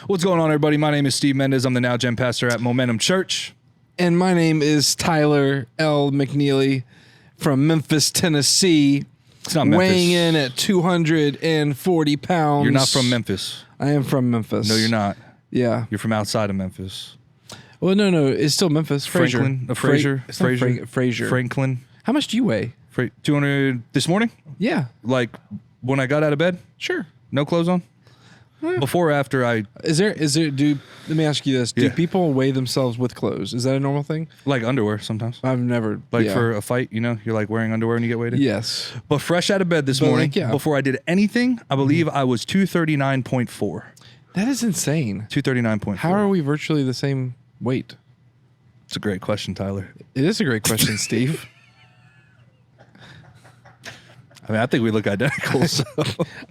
What's going on, everybody? My name is Steve Mendez. I'm the Now Gen pastor at Momentum Church. And my name is Tyler L. McNeely from Memphis, Tennessee. It's not Memphis. Weighing in at 240 pounds. You're not from Memphis. I am from Memphis. No, you're not. Yeah. You're from outside of Memphis. Well, no. It's still Memphis. Franklin. Fraser. Franklin. How much do you weigh? 200 this morning? Yeah. Like when I got out of bed? Sure. No clothes on? Before or after I... Let me ask you this. Do people weigh themselves with clothes? Is that a normal thing? Like underwear sometimes. I've never... For a fight, you're like wearing underwear when you get weighted? Yes. But fresh out of bed this morning, before I did anything, I believe I was 239.4. That is insane. 239.4. How are we virtually the same weight? It's a great question, Tyler. It is a great question, Steve. I mean, I think we look identical. So.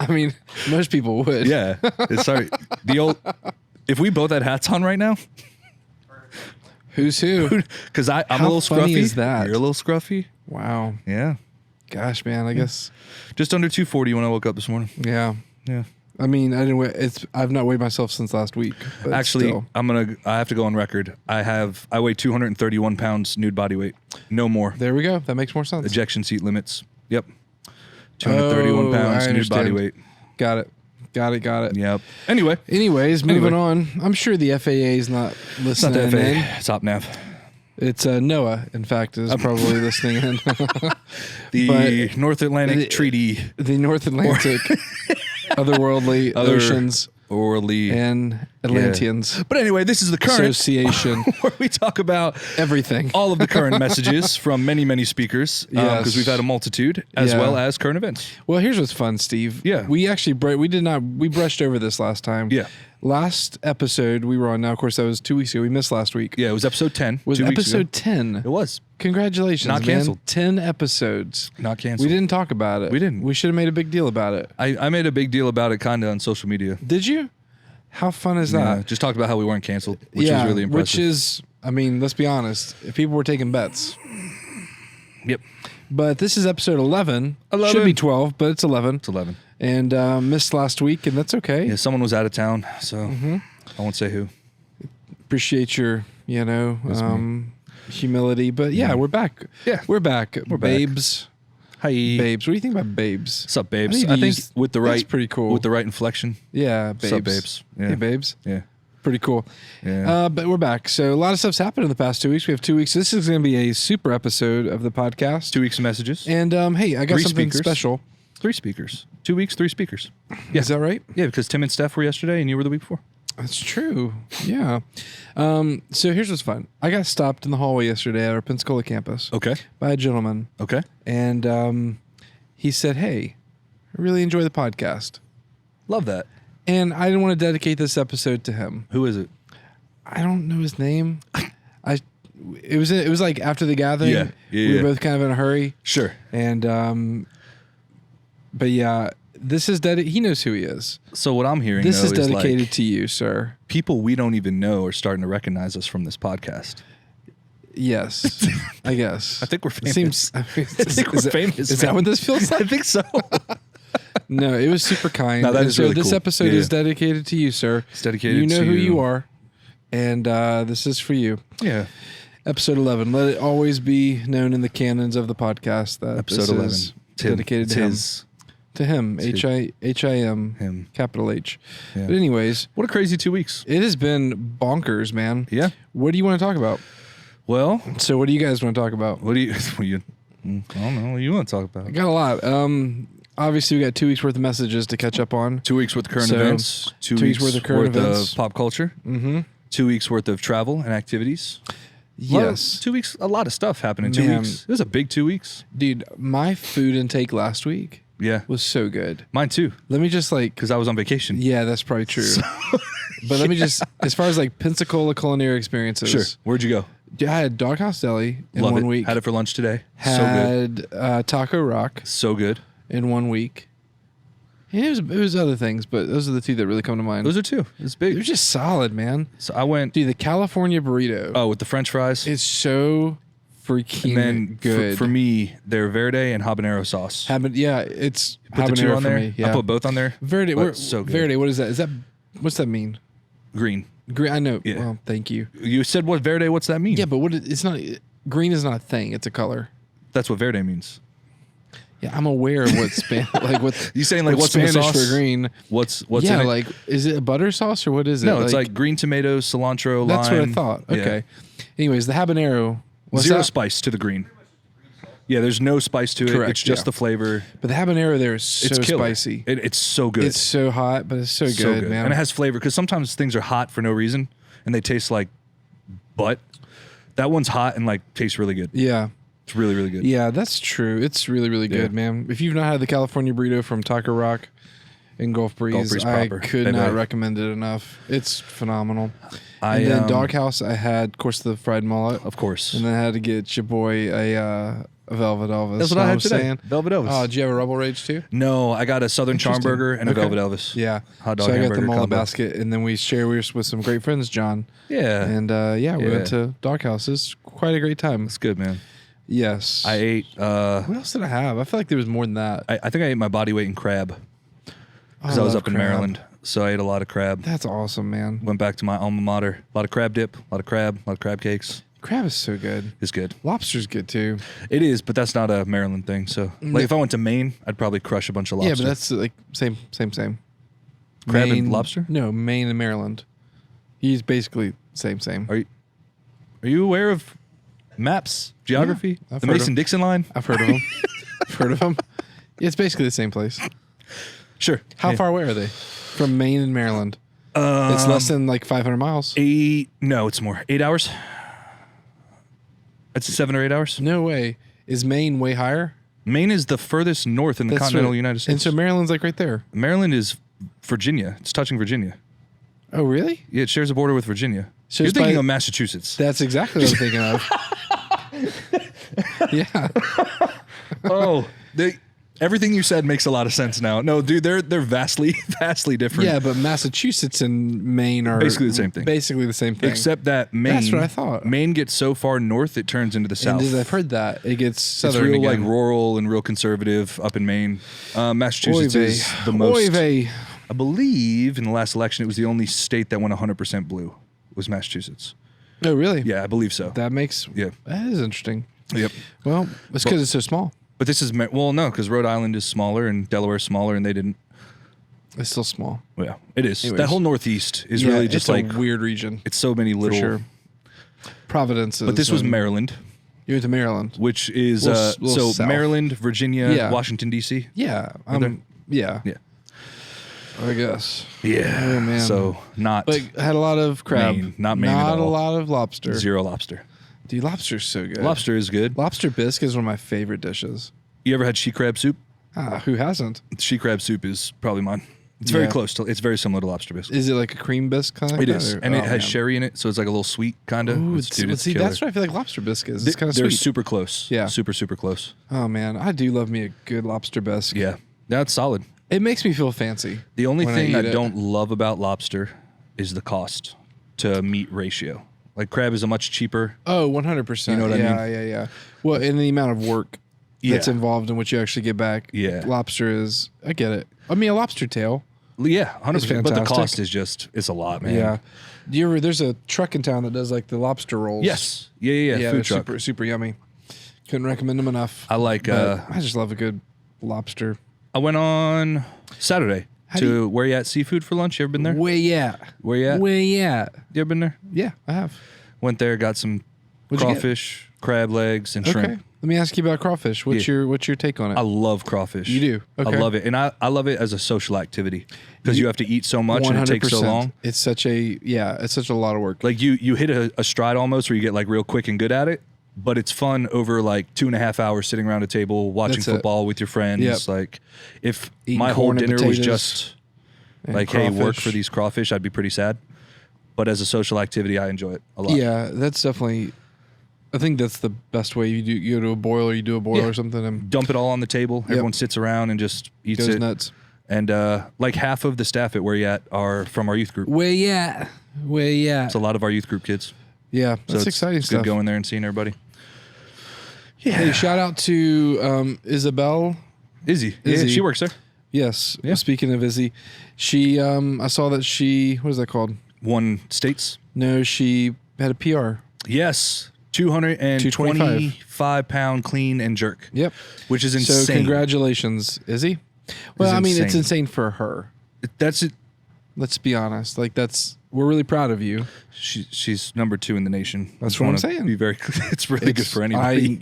I mean, most people would. Yeah. Sorry. If we both had hats on right now. Who's who? Because I'm a little scruffy. How funny is that? You're a little scruffy. Wow. Yeah. Gosh, man, I guess. Just under 240 when I woke up this morning. Yeah. Yeah. I mean, I didn't weigh, I've not weighed myself since last week. Actually, still. I have to go on record. I weigh 231 pounds nude body weight. No more. There we go. That makes more sense. Ejection seat limits. Yep. 231 pounds nude body weight. Got it. Yep. Anyways, moving on. I'm sure the FAA is not listening. It's not the FAA. It's OpNav. It's NOAA, in fact, is probably listening in. The North Atlantic Treaty. The North Atlantic otherworldly oceans. And Atlanteans. Yeah. But anyway, this is the current association where we talk about everything, all of the current messages from many speakers, because we've had a multitude, as well as current events. Well, here's what's fun, Steve. Yeah, we actually we brushed over this last time. Yeah, last episode we were on. Now, of course, that was 2 weeks ago. We missed last week. Yeah, it was episode 10. Was episode 10? It was. Congratulations, not canceled. 10 episodes. Not canceled. We didn't talk about it. We didn't. We should have made a big deal about it. I made a big deal about it kind of on social media. Did you? How fun is that? Just talked about how we weren't canceled, which is really impressive. Which is, I mean, let's be honest. If people were taking bets. Yep. But this is episode 11. Should be 12, but it's 11. It's 11. And missed last week, and that's okay. Yeah, someone was out of town, so I won't say who. Appreciate your, humility. But yeah, we're back. Yeah. We're back. We're babes. Back. Hi. Babes. What do you think about babes? What's up, babes? I think with the right... That's pretty cool. With the right inflection. Yeah, babes. What's up, babes? Yeah. Hey, babes. Yeah. Pretty cool. Yeah. But we're back. So a lot of stuff's happened in the past 2 weeks. We have 2 weeks. This is going to be a super episode of the podcast. 2 weeks of messages. And hey, I got something special. 3 speakers. 2 weeks, 3 speakers. Yeah. Is that right? Yeah, because Tim and Steph were yesterday and you were the week before. That's true. Yeah. So here's what's fun. I got stopped in the hallway yesterday at our Pensacola campus. Okay. By a gentleman. Okay. And he said, "Hey, I really enjoy the podcast." Love that. And I didn't want to dedicate this episode to him. Who is it? I don't know his name. It was like after the gathering. Yeah. We were both kind of in a hurry. Sure. And but yeah, this is he knows who he is. So what I'm hearing, this is dedicated like to you, sir. People we don't even know are starting to recognize us from this podcast. Yes, I guess. I think we're famous. I think we're famous. Is that what this feels like? I think so. No, it was super kind. No, that is really this cool. episode is dedicated to you, sir. It's dedicated to you. You know who you are, and this is for you. Yeah. Episode 11. Let it always be known in the canons of the podcast that episode 11 is dedicated to him. To him. H-I-M. Him. Capital H. Yeah. But anyways. What a crazy 2 weeks. It has been bonkers, man. Yeah. What do you want to talk about? Well. So what do you guys want to talk about? I don't know. What do you want to talk about? I got a lot. Obviously, we got 2 weeks worth of messages to catch up on. 2 weeks worth of current events. 2 weeks worth of current events. Of pop culture. Mm-hmm. 2 weeks worth of travel and activities. Yes. 2 weeks. A lot of stuff happened in 2 weeks. It was a big 2 weeks. Dude, my food intake last week was so good. Mine too. Let me just because I was on vacation. Yeah, that's probably true. But let me just, as far as Pensacola culinary experiences. Sure. Where'd you go? I had Doghouse Deli in Love 1 it. week. Had it for lunch today. Had so good. Taco Rock. So good. In 1 week. And it was other things, but those are the two that really come to mind. Those are two. It's big. They're just solid, man. So I went. Dude, the California burrito. Oh, with the French fries. It's so freaking and then good. For me, they're verde and habanero sauce. It's put habanero the two on for there. me. Yeah. I put both on there. Verde. So good. Verde. What is that? What's that mean? Green. Green. I know. Yeah. Well, thank you. You said what verde? What's that mean? Yeah, but it's not. Green is not a thing. It's a color. That's what verde means. Yeah, I'm aware of what what you saying like what's Spanish in the sauce? for green? What's yeah, in it? like is it a butter sauce or what is it? No, it's like green tomatoes, cilantro, that's lime. what I thought. Okay. Yeah. Anyways, the habanero. Zero spice to the green. Yeah, there's no spice to it. Correct, It's just the flavor. But the habanero there is so It's killer. spicy. It's so good. It's so hot, but it's so good, man. And it has flavor because sometimes things are hot for no reason and they taste like butt. That one's hot and like tastes really good. Yeah. It's really, really good. Yeah, that's true. It's really, really good, man. If you've not had the California burrito from Taco Rock in Gulf Breeze, I could not recommend it enough. It's phenomenal. And then Doghouse, I had, of course, the fried mullet. Of course. And then I had to get your boy a Velvet Elvis. That's what I had today. Saying. Velvet Elvis. Oh, did you have a Rebel Rage too? No, I got a Southern Charm Burger and a Velvet Elvis. Yeah. Hot dog so I got the hamburger mullet combo. basket, and then we were with some great friends, John. Yeah. And we went to Doghouse. It's quite a great time. It's good, man. Yes. I ate. What else did I have? I feel like there was more than that. I think I ate my body weight in crab because I was up in Maryland. So I ate a lot of crab. That's awesome, man. Went back to my alma mater. A lot of crab dip, a lot of crab cakes. Crab is so good. It's good. Lobster's good too. It is, but that's not a Maryland thing. So, like, if I went to Maine, I'd probably crush a bunch of lobster. Yeah, but that's like same. Crab Maine, and lobster? No, Maine and Maryland. He's basically same. Are you aware of maps, geography, Yeah, the Mason-Dixon line? I've heard of them. I've heard of them. Yeah, it's basically the same place. Sure. How far away are they from Maine and Maryland? It's less than like 500 miles. No, it's more. 8 hours. It's 7 or 8 hours. No way. Is Maine way higher? Maine is the furthest north in the continental United States. And so Maryland's like right there. Maryland is Virginia. It's touching Virginia. Oh, really? Yeah, it shares a border with Virginia. So you're thinking of Massachusetts. That's exactly what I'm thinking of. Yeah. Oh, everything you said makes a lot of sense now. No, dude, they're vastly different. Yeah, but Massachusetts and Maine are basically the same thing. Basically the same thing. Except that Maine. That's what I thought. Maine gets so far north it turns into the south. And I've heard that it gets southern. It's real again. like rural and real conservative up in Maine. Massachusetts is the most. I believe in the last election it was the only state that went 100% blue was Massachusetts. Oh, really? Yeah, I believe so. That makes. Yeah. That is interesting. Yep. Well, it's because it's so small. But this is no, because Rhode Island is smaller and Delaware is smaller, and they didn't. It's still small. Yeah, it is. Anyways. That whole Northeast is really just it's like a weird region. It's so many little. For sure. Providence. But this was Maryland. You went to Maryland, which is little south. Maryland, Virginia, Washington D.C. Yeah. Yeah. I guess. Yeah. Oh man. So not. But had a lot of crab. Maine, not Maine Not at all. a lot of lobster. Zero lobster. Dude, lobster's so good. Lobster is good. Lobster bisque is one of my favorite dishes. You ever had she crab soup? Who hasn't? She crab soup is probably mine. It's very close to. It's very similar to lobster bisque. Is it like a cream bisque kind of? It is, and it has sherry in it, so it's like a little sweet kind of. Ooh, see, that's what I feel like lobster bisque is. It's kind of sweet. They're super close. Yeah, super close. Oh man, I do love me a good lobster bisque. Yeah, that's solid. It makes me feel fancy. The only thing I don't love about lobster is the cost to meat ratio. Like crab is a much cheaper. Oh, 100%. You know what I mean? Yeah. Well, and the amount of work that's involved in what you actually get back. Yeah. Lobster is, I get it. I mean, a lobster tail. Yeah, 100%. But the cost is it's a lot, man. Yeah. Do you ever? There's a truck in town that does like the lobster rolls. Yes. Yeah. Food truck. Super yummy. Couldn't recommend them enough. I like. I just love a good lobster. I went on Saturday to Where You At Seafood for lunch. You ever been there? Where you at? Where you at? Where you at? You ever been there? Yeah, I have. Went there, got some crawfish, crab legs, and shrimp. Okay. Let me ask you about crawfish. What's your take on it? I love crawfish. You do? Okay. I love it. And I love it as a social activity because you have to eat so much 100%. And it takes so long. It's such a lot of work. Like you hit a stride almost where you get like real quick and good at it, but it's fun over like 2.5 hours sitting around a table watching football with your friends. Yep. Like if eating my whole dinner was just like, hey, work for these crawfish, I'd be pretty sad. But as a social activity, I enjoy it a lot. Yeah, that's definitely. I think that's the best way. You go to a boil or you do a boil or something and dump it all on the table. Yep. Everyone sits around and just eats Goes it. Nuts. And like half of the staff at Where You At are from our youth group. Where you at? Where you at? It's a lot of our youth group kids. Yeah, that's exciting it's stuff. Good going there and seeing everybody. Yeah. Hey, shout out to Isabel. Izzy. Yeah, she works there. Yes. Yeah. Speaking of Izzy, she I saw that what is that called? won states? No, she had a PR. Yes. 225-pound clean and jerk. Yep. Which is insane. So congratulations, Izzy. Well, I mean, it's insane for her. That's it. Let's be honest. Like we're really proud of you. She's number 2 in the nation. That's what I'm saying. Be very. It's really good for anybody.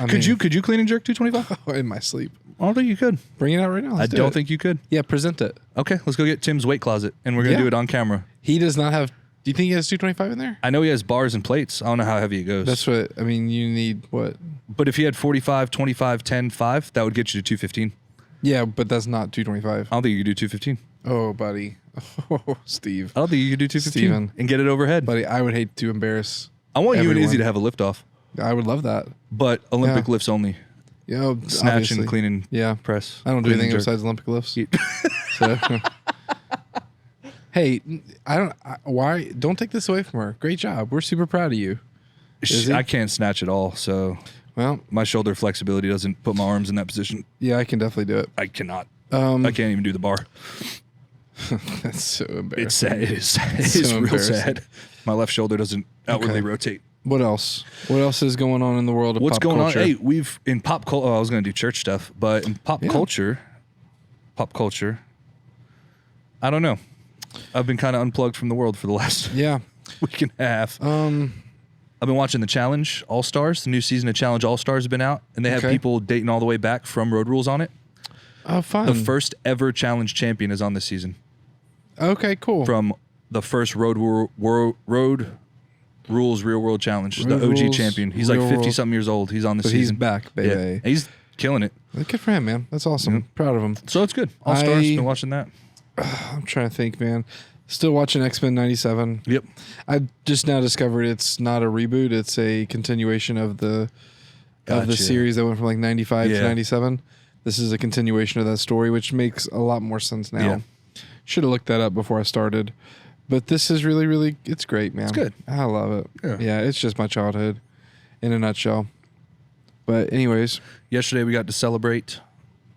Could you clean and jerk 225? In my sleep. I don't think you could. Bring it out right now. I don't think you could. Yeah, present it. Okay, let's go get Tim's weight closet, and we're gonna do it on camera. He does not have. Do you think he has 225 in there? I know he has bars and plates. I don't know how heavy it goes. That's what I mean. You need what? But if he had 45, 25, 10, 5, that would get you to 215. Yeah, but that's not 225. I don't think you could do 215. Oh, buddy. Oh, Steve. I don't think you could do 215 Steven. And get it overhead. Buddy, I would hate to embarrass. I want everyone. you and Izzy to have a lift off. I would love that. But Olympic lifts only. Yeah, snatch obviously. and clean and press. I don't do anything besides Olympic lifts. So. Hey, why? Don't take this away from her. Great job. We're super proud of you. I can't snatch at all, so my shoulder flexibility doesn't put my arms in that position. Yeah, I can definitely do it. I cannot. I can't even do the bar. That's so embarrassing. It's sad. It is. It is real sad. My left shoulder doesn't outwardly rotate. What else? What else is going on in the world of What's pop going culture? on? Hey, we've in pop culture. Oh, I was going to do church stuff, but in pop culture, I don't know. I've been kind of unplugged from the world for the last week and a half. I've been watching the Challenge All Stars. The new season of Challenge All Stars has been out, and they have people dating all the way back from Road Rules on it. Oh, fun. The first ever Challenge champion is on this season. Okay, cool. From the first Road Rules Real World Challenge, the OG champion. He's like 50-something years old. He's on the season. He's back, baby. Yeah. He's killing it. Good for him, man. That's awesome. Proud of him. So it's good. All Stars. Been watching that. I'm trying to think, man. Still watching X-Men 97. Yep. I just now discovered it's not a reboot. It's a continuation of the series that went from like 95 to 97. This is a continuation of that story, which makes a lot more sense now. Yeah. Should have looked that up before I started. But this is really, really, it's great, man. It's good. I love it. Yeah, it's just my childhood in a nutshell. But anyways. Yesterday we got to celebrate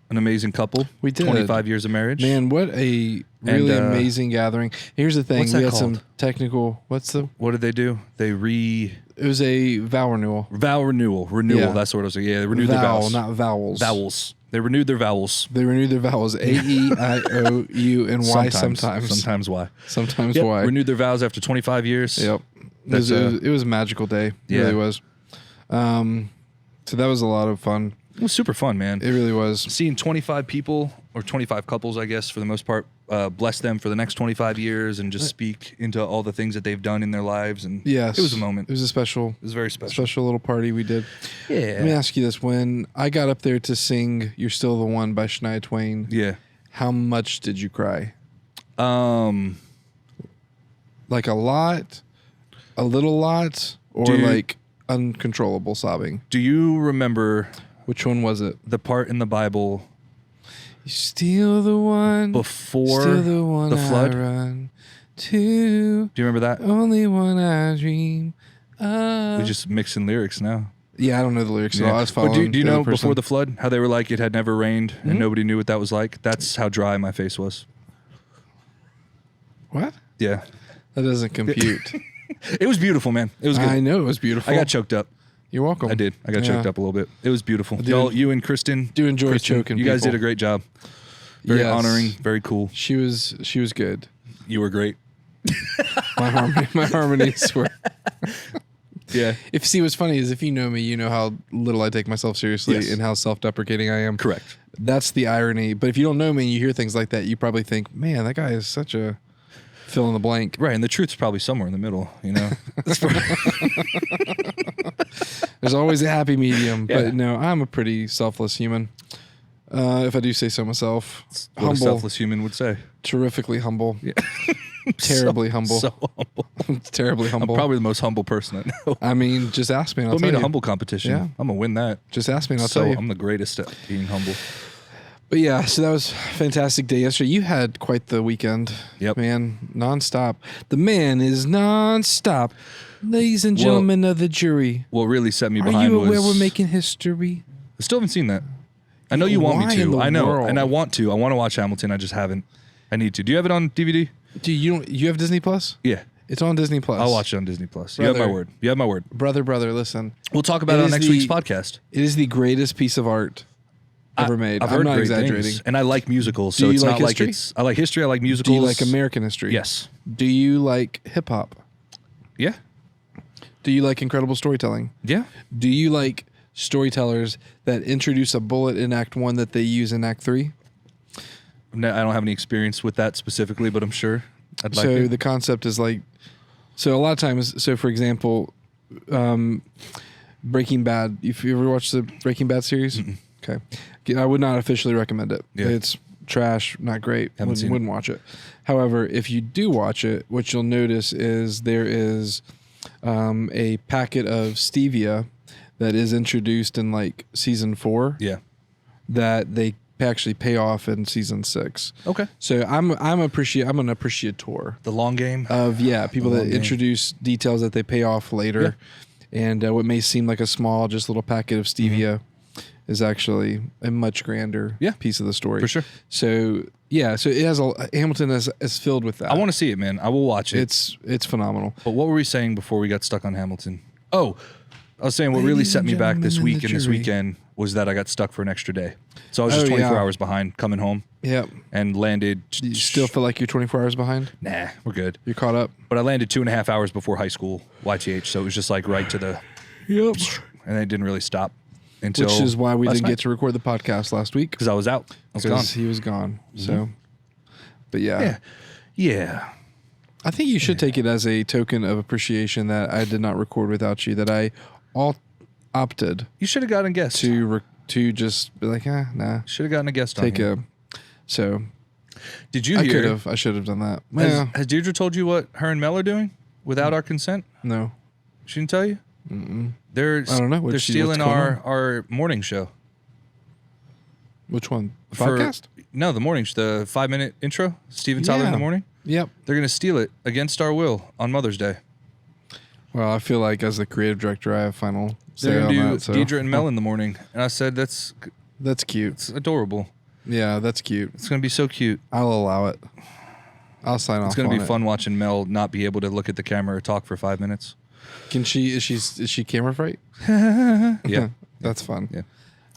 an amazing couple. We did. 25 years of marriage. Man, what a really amazing gathering. Here's the thing. We had some technical, What did they do? It was a vow renewal. Renewal. Yeah. That's what I was saying. Yeah, they renewed their vows. Not vowels. Vowels. They renewed their vowels. A-E-I-O-U and Y sometimes. Sometimes Y. Sometimes Y. Renewed their vows after 25 years. Yep. It was a magical day. It really was. So that was a lot of fun. It was super fun, man. It really was. Seeing 25 people, or 25 couples, I guess, for the most part, bless them for the next 25 years and just speak into all the things that they've done in their lives. And it was a moment. It was it was very special. Special little party we did. Yeah. Let me ask you this. When I got up there to sing You're Still the One by Shania Twain, how much did you cry? Like a lot, a little lot, or like uncontrollable sobbing? Do you remember... Which one was it? The part in the Bible. You're still the one. Before still the one the flood. I run to. Do you remember that? Only one I dream of. We just mixing lyrics now. Yeah, I don't know the lyrics at all. I was following do you know before the flood how they were like it had never rained and nobody knew what that was like? That's how dry my face was. What? Yeah. That doesn't compute. It was beautiful, man. It was good. I know it was beautiful. I got choked up. You're welcome. I did. I got choked up a little bit. It was beautiful. You and Kristen. Do enjoy choking. You guys did a great job. Very honoring. Very cool. She was good. You were great. My harmonies were. Yeah. What's funny is if you know me, you know how little I take myself seriously and how self-deprecating I am. Correct. That's the irony. But if you don't know me and you hear things like that, you probably think, man, that guy is such a fill in the blank. Right. And the truth's probably somewhere in the middle, you know? There's always a happy medium. But no, I'm a pretty selfless human. If I do say so myself. What humble. A selfless human would say. Terrifically humble. Yeah. Terribly humble. So humble. Terribly humble. I'm probably the most humble person I know. I mean, just ask me and I'll tell you. Put me in a humble competition. Yeah. I'm going to win that. Just ask me and I'll tell you. I'm the greatest at being humble. But yeah, so that was a fantastic day yesterday. You had quite the weekend. Yep. Man, nonstop. The man is nonstop. Ladies and gentlemen of the jury. What really set me behind was... Are you aware we're making history? I still haven't seen that. I know you want me to. I know. World? And I want to. I want to watch Hamilton. I just haven't. I need to. Do you have it on DVD? You have Disney Plus? Yeah. It's on Disney Plus. I'll watch it on Disney Plus. You have my word. You have my word. Brother, listen. We'll talk about it on next week's podcast. It is the greatest piece of art ever made. I've heard I'm not exaggerating. Things, and I like musicals, so it's not like it's... I like history, I like musicals. Do you like American history? Yes. Do you like hip-hop? Yeah. Do you like incredible storytelling? Yeah. Do you like storytellers that introduce a bullet in Act 1 that they use in Act 3? No, I don't have any experience with that specifically, but I'm sure I'd like So it. the concept is like... So a lot of times... So, for example, Breaking Bad. If you ever watched the Breaking Bad series? Mm-mm. Okay. I would not officially recommend it. Yeah. It's trash, not great. Wouldn't watch it. However, if you do watch it, what you'll notice is there is a packet of stevia that is introduced in like season 4. Yeah. That they actually pay off in season 6. Okay. So I'm an appreciator. The long game Of people that introduce details that they pay off later, and what may seem like a small, just little packet of stevia is actually a much grander piece of the story. For sure. So so it has Hamilton is filled with that. I want to see it, man. I will watch it. It's phenomenal. But what were we saying before we got stuck on Hamilton? Oh, I was saying what really set me back this week and this weekend was that I got stuck for an extra day. So I was just 24 hours behind coming home. Yep. And landed. Do you still feel like you're 24 hours behind? Nah, we're good. You're caught up. But I landed 2.5 hours before high school, YTH. So it was just like right to the. Yep. And it didn't really stop until. Which is why we didn't get to record the podcast last week. Because I was out. I was gone. He was gone. So. But yeah. Yeah. I think you should take it as a token of appreciation that I did not record without you. That I opted. You should have gotten a guest to just be like, nah. Should have gotten a guest on here. So. Did you hear? I should have done that. Has Deirdre told you what her and Mel are doing without our consent? No. She didn't tell you? Mm-mm. I don't know. They're stealing our morning show. Which one? Podcast? No, the morning, the 5-minute intro. Steven Tyler in the morning. Yep. They're going to steal it against our will on Mother's Day. Well, I feel like as the creative director, I have final say They're on going that. to do Deidre and Mel in the morning. And I said, that's cute. It's adorable. Yeah, that's cute. It's going to be so cute. I'll allow it. I'll sign off. It's going to be fun watching Mel not be able to look at the camera or talk for 5 minutes. Can she? Is she camera fright? Yeah, that's fun. Yeah,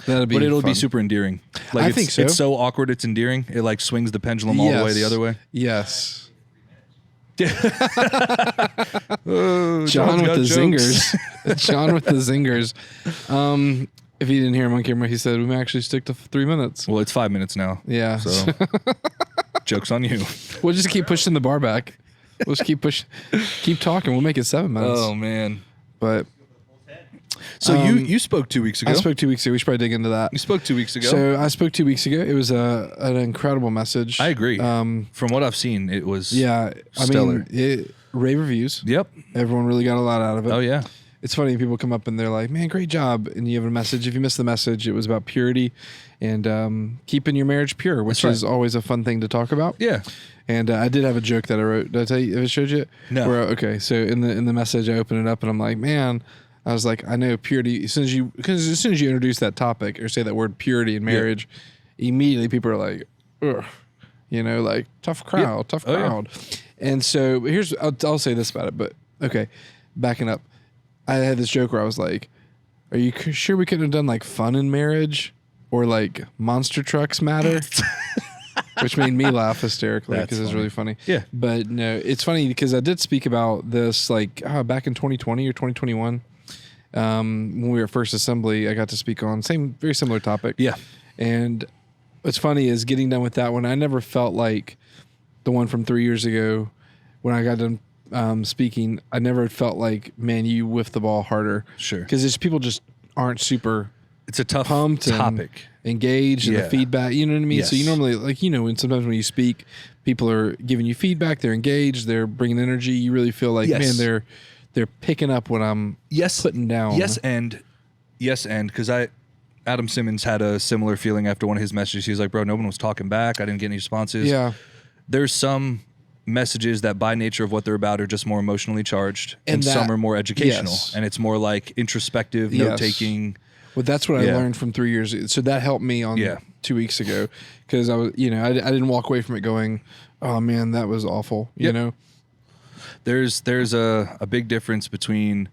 but it'll be super endearing. Like I think so. It's so awkward. It's endearing. It like swings the pendulum all the way the other way. Yes. John with the zingers. John with the zingers. If you didn't hear him on camera, he said we may actually stick to 3 minutes. Well, it's 5 minutes now. Yeah. So joke's on you. We'll just keep pushing the bar back. We'll just keep talking. We'll make it 7 minutes. Oh man! But so you spoke 2 weeks ago. I spoke 2 weeks ago. We should probably dig into that. You spoke 2 weeks ago. So I spoke 2 weeks ago. It was an incredible message. I agree. From what I've seen, it was stellar. Rave reviews. Yep. Everyone really got a lot out of it. Oh yeah. It's funny. People come up and they're like, "Man, great job!" And you have a message. If you missed the message, it was about purity and keeping your marriage pure, which is always a fun thing to talk about. Yeah. And I did have a joke that I wrote. Did I tell you? Have I showed you? No. So in the message, I open it up and I'm like, man, I was like, I know purity. As soon as you introduce that topic or say that word purity in marriage, immediately people are like, ugh, like tough crowd. Yeah. And so I'll say this about it, but okay, backing up, I had this joke where I was like, are you sure we couldn't have done like fun in marriage or like monster trucks matter? Which made me laugh hysterically because it's really funny. Yeah. But no, it's funny because I did speak about this like back in 2020 or 2021 when we were at First Assembly. I got to speak on very similar topic. Yeah. And what's funny is getting done with that one, I never felt like the one from 3 years ago when I got done speaking. I never felt like, man, you whiffed the ball harder. Sure. Because people just aren't super. It's a tough topic. Engaged in the feedback, you know what I mean? Yes. So you normally, when sometimes when you speak, people are giving you feedback, they're engaged, they're bringing energy. You really feel like, man, they're picking up what I'm putting down. Yes, and because Adam Simmons had a similar feeling after one of his messages. He was like, bro, no one was talking back. I didn't get any responses. Yeah. There's some messages that by nature of what they're about are just more emotionally charged and some are more educational. Yes. And it's more like introspective, note-taking. Well, that's what I learned from 3 years. So that helped me on 2 weeks ago because I was, I didn't walk away from it going, Oh man, that was awful. You know, there's a big difference between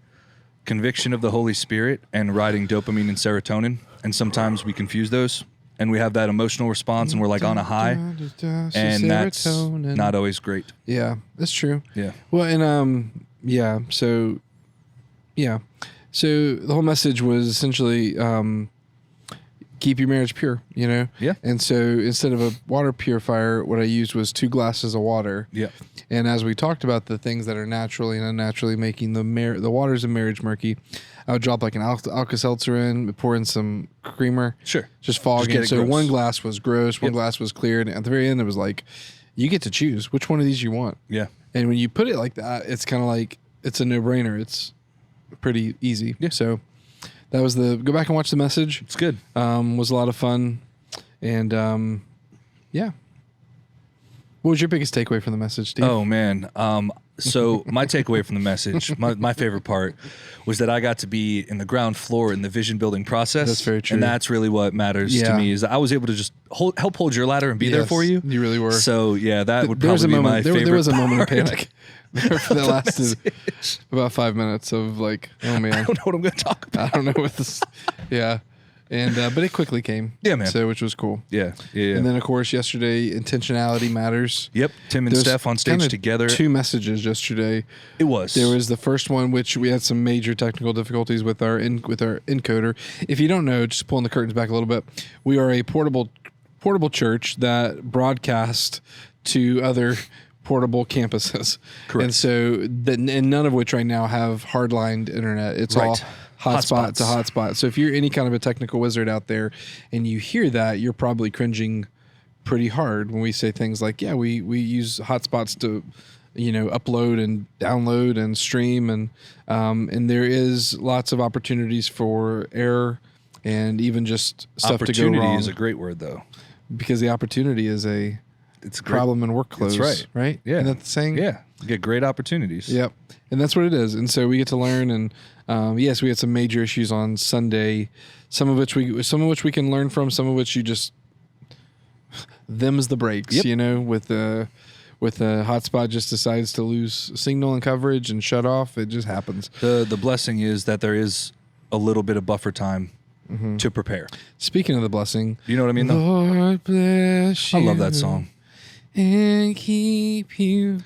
conviction of the Holy Spirit and riding dopamine and serotonin, and sometimes we confuse those, and we have that emotional response, and we're like on a high, and that's not always great. Yeah, that's true. Yeah. Well, and so the whole message was essentially keep your marriage pure, you know? Yeah. And so instead of a water purifier, what I used was 2 glasses of water. Yeah. And as we talked about the things that are naturally and unnaturally making the waters of marriage murky, I would drop like an Alka-Seltzer in, pour in some creamer. Sure. Just fog it. So gross. 1 glass was gross, 1 glass was clear. And at the very end, it was like, you get to choose which one of these you want. Yeah. And when you put it like that, it's kind of like, it's a no-brainer. It's pretty easy. Yeah. So that was go back and watch the message. It's good. Was a lot of fun. And yeah. What was your biggest takeaway from the message, Steve? Oh, man. So my takeaway from the message, my favorite part, was that I got to be in the ground floor in the vision building process. That's very true. And that's really what matters to me, is that I was able to just help hold your ladder and be there for you. You really were. So, yeah, that would probably be my favorite. There was a moment of panic. That lasted about 5 minutes of like, oh, man. I don't know what I'm going to talk about. I don't know what this... Yeah. And but it quickly came. Yeah, man. So which was cool. Yeah. And then of course yesterday, intentionality matters. Yep. Tim and Steph on stage together. 2 messages yesterday. It was. There was the first one, which we had some major technical difficulties with our encoder. If you don't know, just pulling the curtains back a little bit, we are a portable church that broadcasts to other portable campuses. Correct. And so and none of which right now have hardlined internet. It's all hotspot to hotspot. So if you're any kind of a technical wizard out there and you hear that, you're probably cringing pretty hard when we say things like, yeah, we use hotspots to, upload and download and stream. And there is lots of opportunities for error and even just stuff to go wrong. Opportunity is a great word, though. Because the opportunity is it's a problem in workflows. That's right. Right? Yeah. Isn't that the saying? Yeah. You get great opportunities. Yep. And that's what it is. And so we get to learn. And yes, we had some major issues on Sunday, some of which we can learn from, some of which you just them's the breaks. Yep. With the hotspot just decides to lose signal and coverage and shut off. It just happens. The blessing is that there is a little bit of buffer time to prepare. Speaking of the blessing, you know what I mean, though? Lord bless you. I love that song. And keep you.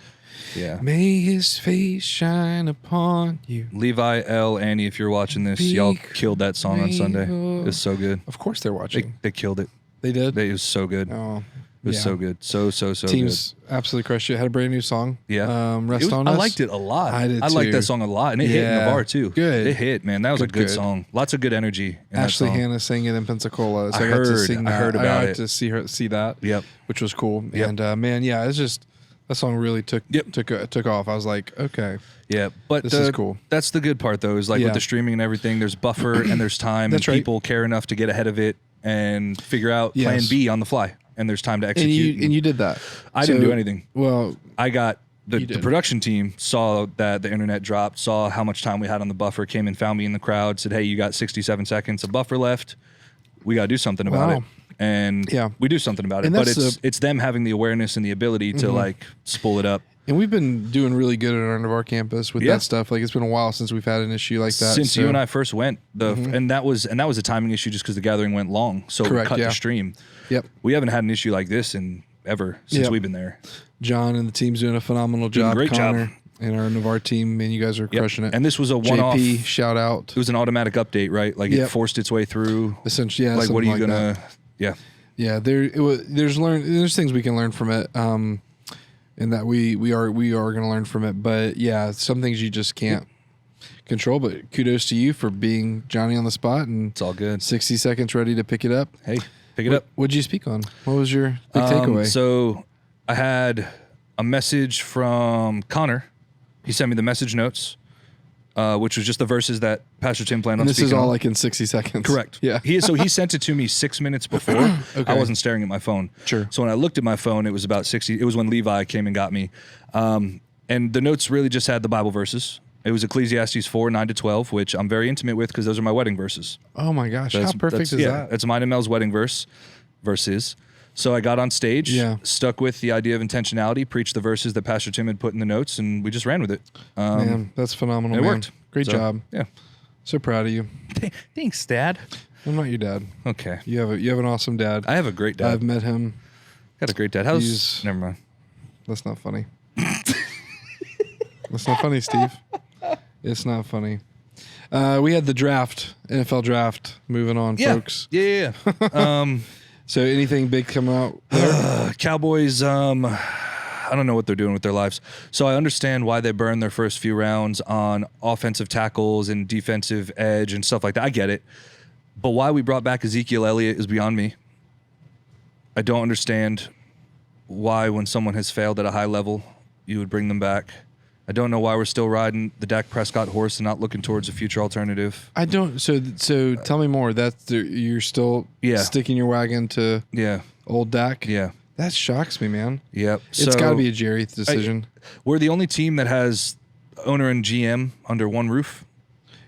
Yeah. May his face shine upon you. Levi, L, Annie, if you're watching this, y'all killed that song on Sunday. It was so good. Of course they're watching. They killed it. They did? It was so good. Oh, it was so good. So Teams good. Absolutely crushed it. Had a brand new song. Yeah. Rest on Us. I liked it a lot. I did too. I liked that song a lot. And it hit in the bar too. Good. It hit, man. That was a good song. Lots of good energy in Ashley that song. Hannah sang it in Pensacola. So I heard, got to sing that. I heard about I it. got to see that. Yep. Which was cool. Yep. And man, yeah, it's just that song really took off. I was like, okay. Yeah, but this is cool. That's the good part, though, is like with the streaming and everything, there's buffer and there's time, and people care enough to get ahead of it and figure out plan B on the fly, and there's time to execute. And you did that. I didn't do anything. Well, I got the production team saw that the internet dropped, saw how much time we had on the buffer, came and found me in the crowd, said, "Hey, you got 67 seconds of buffer left. We got to do something about it." And we do something about it, but it's them having the awareness and the ability to like spool it up. And we've been doing really good at our end of our campus with that stuff. Like it's been a while since we've had an issue like that. Since you and I first went, and that was a timing issue just because the gathering went long, so we cut the stream. Yep, we haven't had an issue like this since we've been there. John and the team's doing a phenomenal job. Great Connor job. And our Navarre team, man, you guys are crushing it. And this was a one-off. JP, shout out. It was an automatic update, right? Like it forced its way through. Essentially, yeah. Like what are you gonna? Yeah. Yeah, there's things we can learn from it, and that we are going to learn from it. But yeah, some things you just can't control. But kudos to you for being Johnny on the spot and it's all good. 60 seconds ready to pick it up. Hey, pick it up. What'd you speak on? What was your big takeaway? So I had a message from Connor. He sent me the message notes. Which was just the verses that Pastor Tim planned on speaking. This is all like in 60 seconds. Correct. Yeah. He sent it to me 6 minutes before. I wasn't staring at my phone. Sure. So when I looked at my phone, it was about 60. It was when Levi came and got me. And the notes really just had the Bible verses. It was Ecclesiastes 4:9-12, which I'm very intimate with because those are my wedding verses. Oh my gosh. How perfect is that? It's mine and Mel's wedding verses. So I got on stage, stuck with the idea of intentionality, preached the verses that Pastor Tim had put in the notes, and we just ran with it. Man, that's phenomenal. It worked. Great job. Yeah. So proud of you. Thanks, Dad. I'm not your dad. Okay. You have an awesome dad. I have a great dad. I've met him. Got a great dad. Never mind. That's not funny. That's not funny, Steve. It's not funny. We had the draft, NFL draft. Moving on, folks. Yeah. So anything big coming out there? Cowboys, I don't know what they're doing with their lives. So I understand why they burned their first few rounds on offensive tackles and defensive edge and stuff like that. I get it. But why we brought back Ezekiel Elliott is beyond me. I don't understand why when someone has failed at a high level, you would bring them back. I don't know why we're still riding the Dak Prescott horse and not looking towards a future alternative. I don't. So tell me more. You're still sticking your wagon to old Dak? Yeah. That shocks me, man. Yep. It's got to be a Jerry decision. We're the only team that has owner and GM under one roof.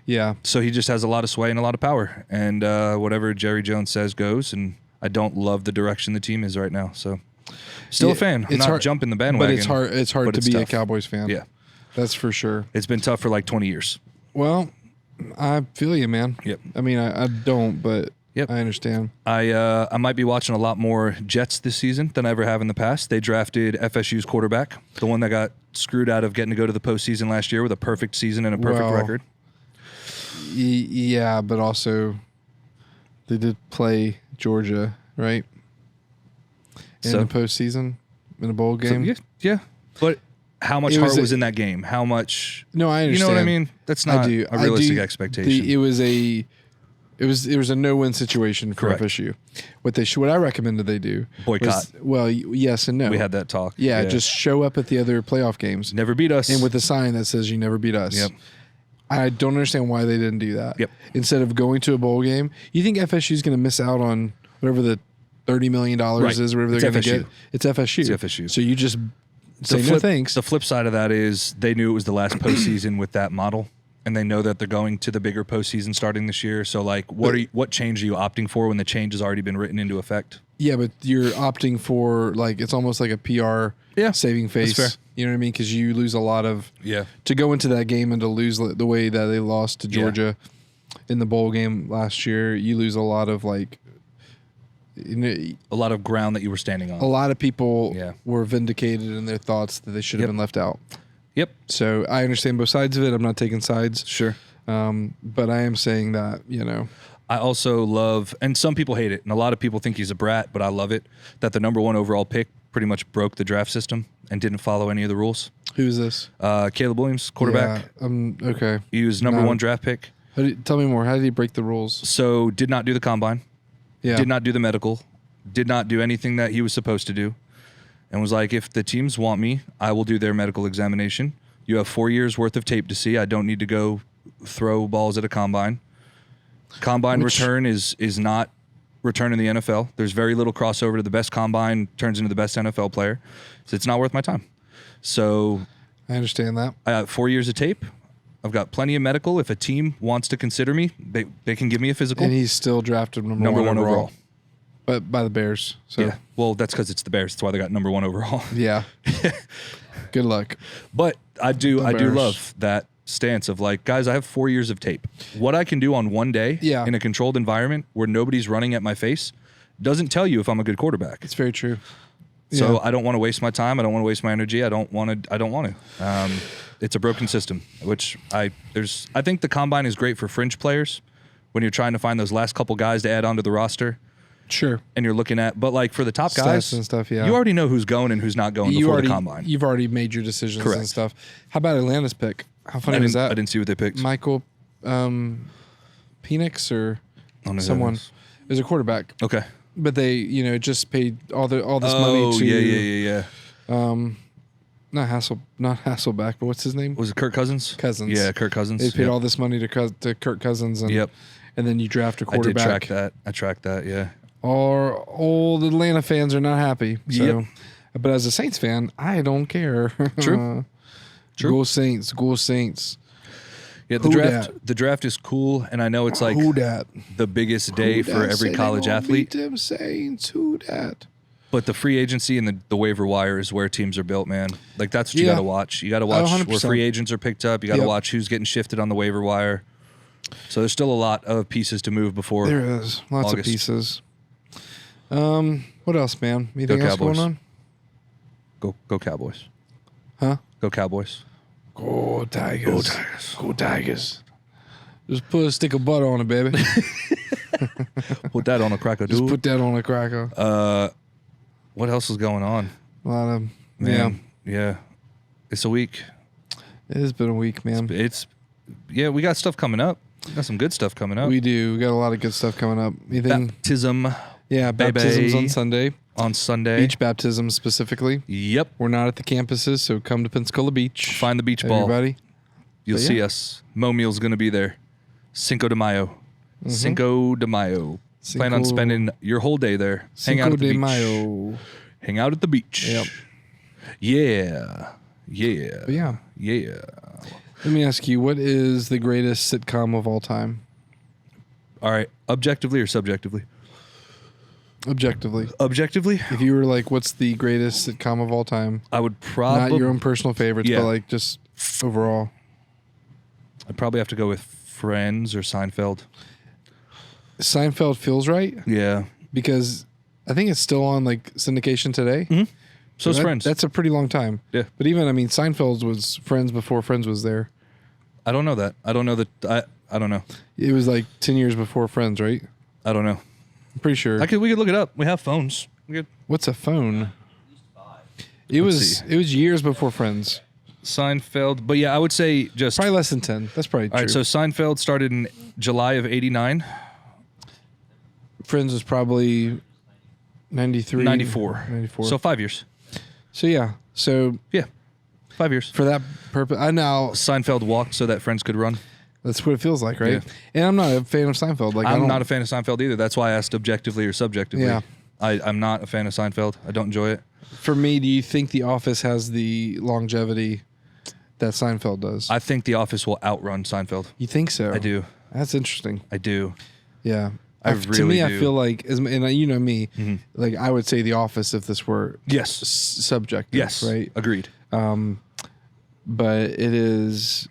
Yeah. So he just has a lot of sway and a lot of power. And whatever Jerry Jones says goes. And I don't love the direction the team is right now. So still a fan. I'm not jumping the bandwagon. But it's hard to be tough. A Cowboys fan. Yeah. That's for sure. It's been tough for like 20 years. Well, I feel you, man. Yep. I mean, I don't, but I understand. I might be watching a lot more Jets this season than I ever have in the past. They drafted FSU's quarterback, the one that got screwed out of getting to go to the postseason last year with a perfect season and a perfect record. Yeah, but also they did play Georgia, right? In the postseason, in a bowl game. So, yeah. But how much heart was in that game? How much? No, I understand. You know what I mean? That's not a realistic expectation. It was a no-win situation for FSU. What I recommended they do boycott. Yes and no. We had that talk. Yeah, just show up at the other playoff games. Never beat us. And with a sign that says you never beat us. Yep. I don't understand why they didn't do that. Yep. Instead of going to a bowl game, you think FSU is going to miss out on whatever the $30 million is, or whatever they're going to get? It's FSU. It's FSU. So you just say no thanks. The flip side of that is they knew it was the last postseason with that model, and they know that they're going to the bigger postseason starting this year. So, like, what change are you opting for when the change has already been written into effect? Yeah, but you're opting for, like, it's almost like a PR saving face. That's fair. You know what I mean? Because you lose a lot of to go into that game and to lose the way that they lost to Georgia in the bowl game last year. You lose a lot of, like, a lot of ground that you were standing on. A lot of people were vindicated in their thoughts that they should have been left out. Yep. So I understand both sides of it. I'm not taking sides. Sure. But I am saying that, I also love, and some people hate it, and a lot of people think he's a brat, but I love it, that the number one overall pick pretty much broke the draft system and didn't follow any of the rules. Who is this? Caleb Williams, quarterback. Yeah, okay. He was number one draft pick. Tell me more. How did he break the rules? So did not do the combine. Yeah. Did not do the medical. Did not do anything that he was supposed to do. And was like, if the teams want me, I will do their medical examination. You have 4 years worth of tape to see. I don't need to go throw balls at a combine. Combine return is not return in the NFL. There's very little crossover to the best combine turns into the best NFL player. So it's not worth my time. So I understand that. I got 4 years of tape. I've got plenty of medical. If a team wants to consider me, they can give me a physical. And he's still drafted number one overall. But by the Bears. So. Yeah. Well, that's because it's the Bears. That's why they got number one overall. Yeah. Good luck. But I do love that stance of, like, guys, I have 4 years of tape. What I can do on one day in a controlled environment where nobody's running at my face doesn't tell you if I'm a good quarterback. It's very true. So I don't want to waste my time. I don't want to waste my energy. I don't want to. It's a broken system, which I think the combine is great for fringe players when you're trying to find those last couple guys to add onto the roster. Sure. And you're looking at, but like for the top guys and stuff, you already know who's going and who's not going before the combine. You've already made your decisions and stuff. How about Atlanta's pick? How funny was that? I didn't see what they picked. Michael Penix or someone. It was a quarterback. Okay. But they, just paid all this money to. Yeah. Not Hasselbeck, but what's his name? Was it Kirk Cousins? Cousins. Yeah, Kirk Cousins. They paid all this money to Kirk Cousins, and and then you draft a quarterback. I tracked that. Yeah. Our old Atlanta fans are not happy. So, but as a Saints fan, I don't care. True. Go Saints. Go Saints. Yeah, the draft is cool, and I know it's like the biggest day for every college athlete. Beat them Saints. Who dat? But the free agency and the waiver wire is where teams are built, man. Like, that's what you got to watch. You got to watch where free agents are picked up. You got to watch who's getting shifted on the waiver wire. So there's still a lot of pieces to move before. There is lots of pieces. What else, man? Anything else going on? Go Cowboys. Huh? Go Cowboys. Go Tigers. Go Tigers. Go Tigers. Just put a stick of butter on it, baby. Put that on a cracker, dude. Just put that on a cracker. What else is going on? A lot of yeah. It's a week. It has been a week, man. We got stuff coming up. We got some good stuff coming up. We do. We got a lot of good stuff coming up. Baptism. Yeah, baptisms on Sunday. On Sunday. Beach baptism specifically. Yep. We're not at the campuses, so come to Pensacola Beach. Find the beach ball. Everybody. You'll see us. Momeal's going to be there. Cinco de Mayo. Mm-hmm. Cinco de Mayo. Plan on spending your whole day there. Hang out at the beach. Mayo. Hang out at the beach. Yep. Yeah. But yeah. Let me ask you, what is the greatest sitcom of all time? All right. Objectively or subjectively? Objectively. Objectively? If you were like, what's the greatest sitcom of all time? I would probably... Not your own personal favorites, but like just overall. I'd probably have to go with Friends or Seinfeld. Seinfeld feels right. Yeah. Because I think it's still on like syndication today. Mm-hmm. So is Friends. That's a pretty long time. Yeah. But even, Seinfeld was Friends before Friends was there. I don't know that. I don't know that. I don't know. It was like 10 years before Friends, right? I don't know. I'm pretty sure. We could look it up. We have phones. What's a phone? It was years before Friends. Seinfeld. But yeah, I would say just... Probably less than 10. That's probably true. All right, so Seinfeld started in July of 89. Friends was probably 93. 94. So 5 years. So yeah. So... Yeah. 5 years. For that purpose, Seinfeld walked so that Friends could run. That's what it feels like, right? Yeah. And I'm not a fan of Seinfeld. Like I'm not a fan of Seinfeld either. That's why I asked objectively or subjectively. Yeah. I'm not a fan of Seinfeld. I don't enjoy it. For me, do you think The Office has the longevity that Seinfeld does? I think The Office will outrun Seinfeld. You think so? I do. That's interesting. I do. Yeah. To me, I feel like, and you know me, like I would say The Office if this were subjective. Yes. Right. Agreed. But it is,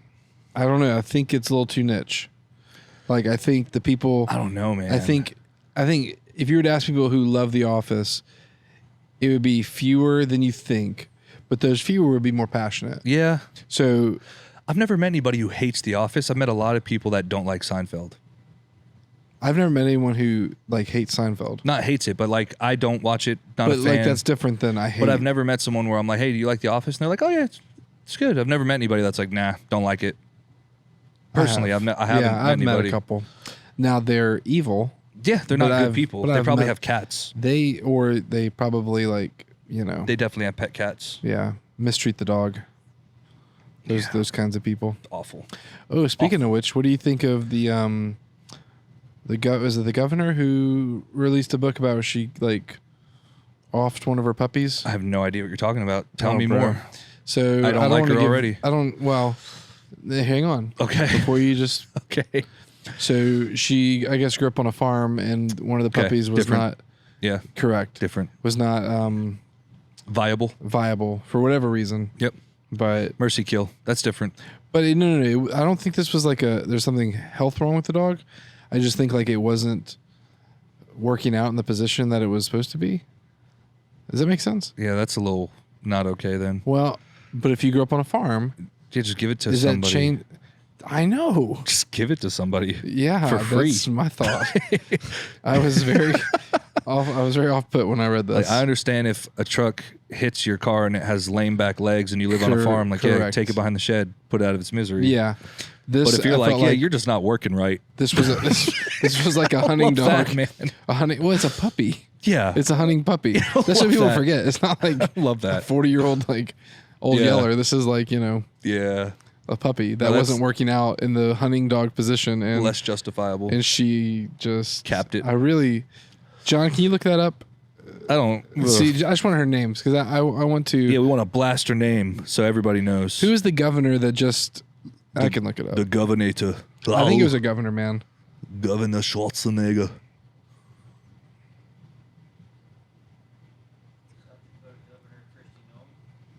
I don't know. I think it's a little too niche. Like I think the people. I don't know, man. I think if you were to ask people who love The Office, it would be fewer than you think, but those fewer would be more passionate. Yeah. So I've never met anybody who hates The Office. I've met a lot of people that don't like Seinfeld. I've never met anyone who like hates Seinfeld. Not hates it, but like I don't watch it. Not a fan. But like that's different than I hate. But I've never met someone where I'm like, hey, do you like The Office? And they're like, oh yeah, it's good. I've never met anybody that's like, nah, don't like it. Personally, I haven't I've met a couple. Now they're evil. Yeah, they're not good people. They probably have cats. They probably like, They definitely have pet cats. Yeah, mistreat the dog. Those kinds of people. Awful. Oh, speaking of which, what do you think of the was it the governor who released a book about where she like offed one of her puppies? I have no idea what you're talking about. Tell me more. So I don't like her already. Well, hang on. Okay. Before you just okay. So she, I guess, grew up on a farm, and one of the puppies was different. Not correct. Different. Was not viable for whatever reason. Yep. But mercy kill. That's different. But no. I don't think this was like there's something health wrong with the dog. I just think like it wasn't working out in the position that it was supposed to be. Does that make sense? Yeah, that's a little not okay then. Well, but if you grew up on a farm, just give it to somebody. That change? I know. Just give it to somebody. Yeah, for free. That's my thought. I was very off put when I read this. Like, I understand if a truck hits your car and it has lame back legs and you live on a farm, like take it behind the shed, put it out of its misery. Yeah. But if you're like, you're just not working right. This was like a hunting dog. That, man. Well, it's a puppy. Yeah. It's a hunting puppy. That's what people forget. It's not like I love that. a 40-year-old like old yeller. This is like, a puppy that wasn't working out in the hunting dog position and less justifiable. And she just capped it. John, can you look that up? I don't see. I just want her names because I want to. Yeah, we want to blast her name so everybody knows. Who is the governor that just? I can look it up. The governor. I think it was a governor, man. Governor Schwarzenegger.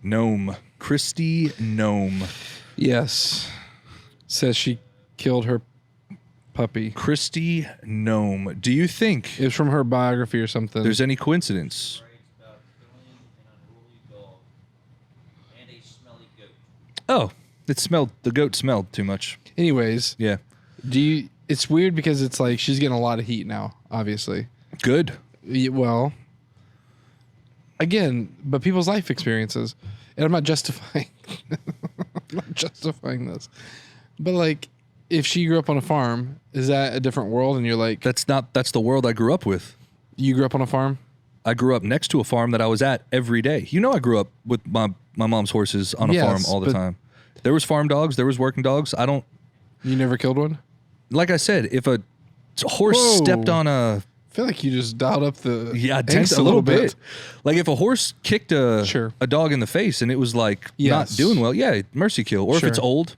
Gnome. Christy Gnome. Yes. Says she killed her puppy. Christy Gnome. Do you think it's from her biography or something? There's any coincidence? Oh, the goat smelled too much. Anyways. Yeah. It's weird because it's like she's getting a lot of heat now, obviously. Good. Well, again, but people's life experiences. And I'm not justifying this. But like, if she grew up on a farm, is that a different world? And you're like, that's the world I grew up with. You grew up on a farm? I grew up next to a farm that I was at every day. You know, I grew up with my mom's horses on a farm all the time. There was farm dogs. There was working dogs. You never killed one? Like I said, if a horse stepped on I feel like you just dialed up the a little bit. Like if a horse kicked a dog in the face and it was like not doing well, mercy kill. Or if it's old,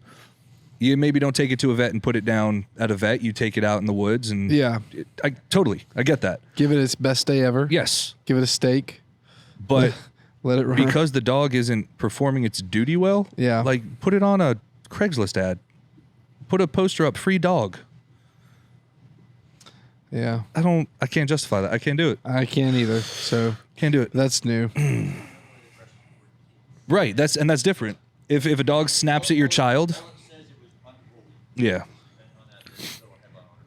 you maybe don't take it to a vet and put it down at a vet. You take it out in the woods and I get that. Give it its best day ever. Yes. Give it a steak. But let it run. Because the dog isn't performing its duty well. Yeah. Like put it on a Craigslist ad. Put a poster up, free dog. Yeah. I can't justify that. I can't do it. I can't either. So can't do it. That's new. Right. That's different. If a dog snaps at your child. Yeah.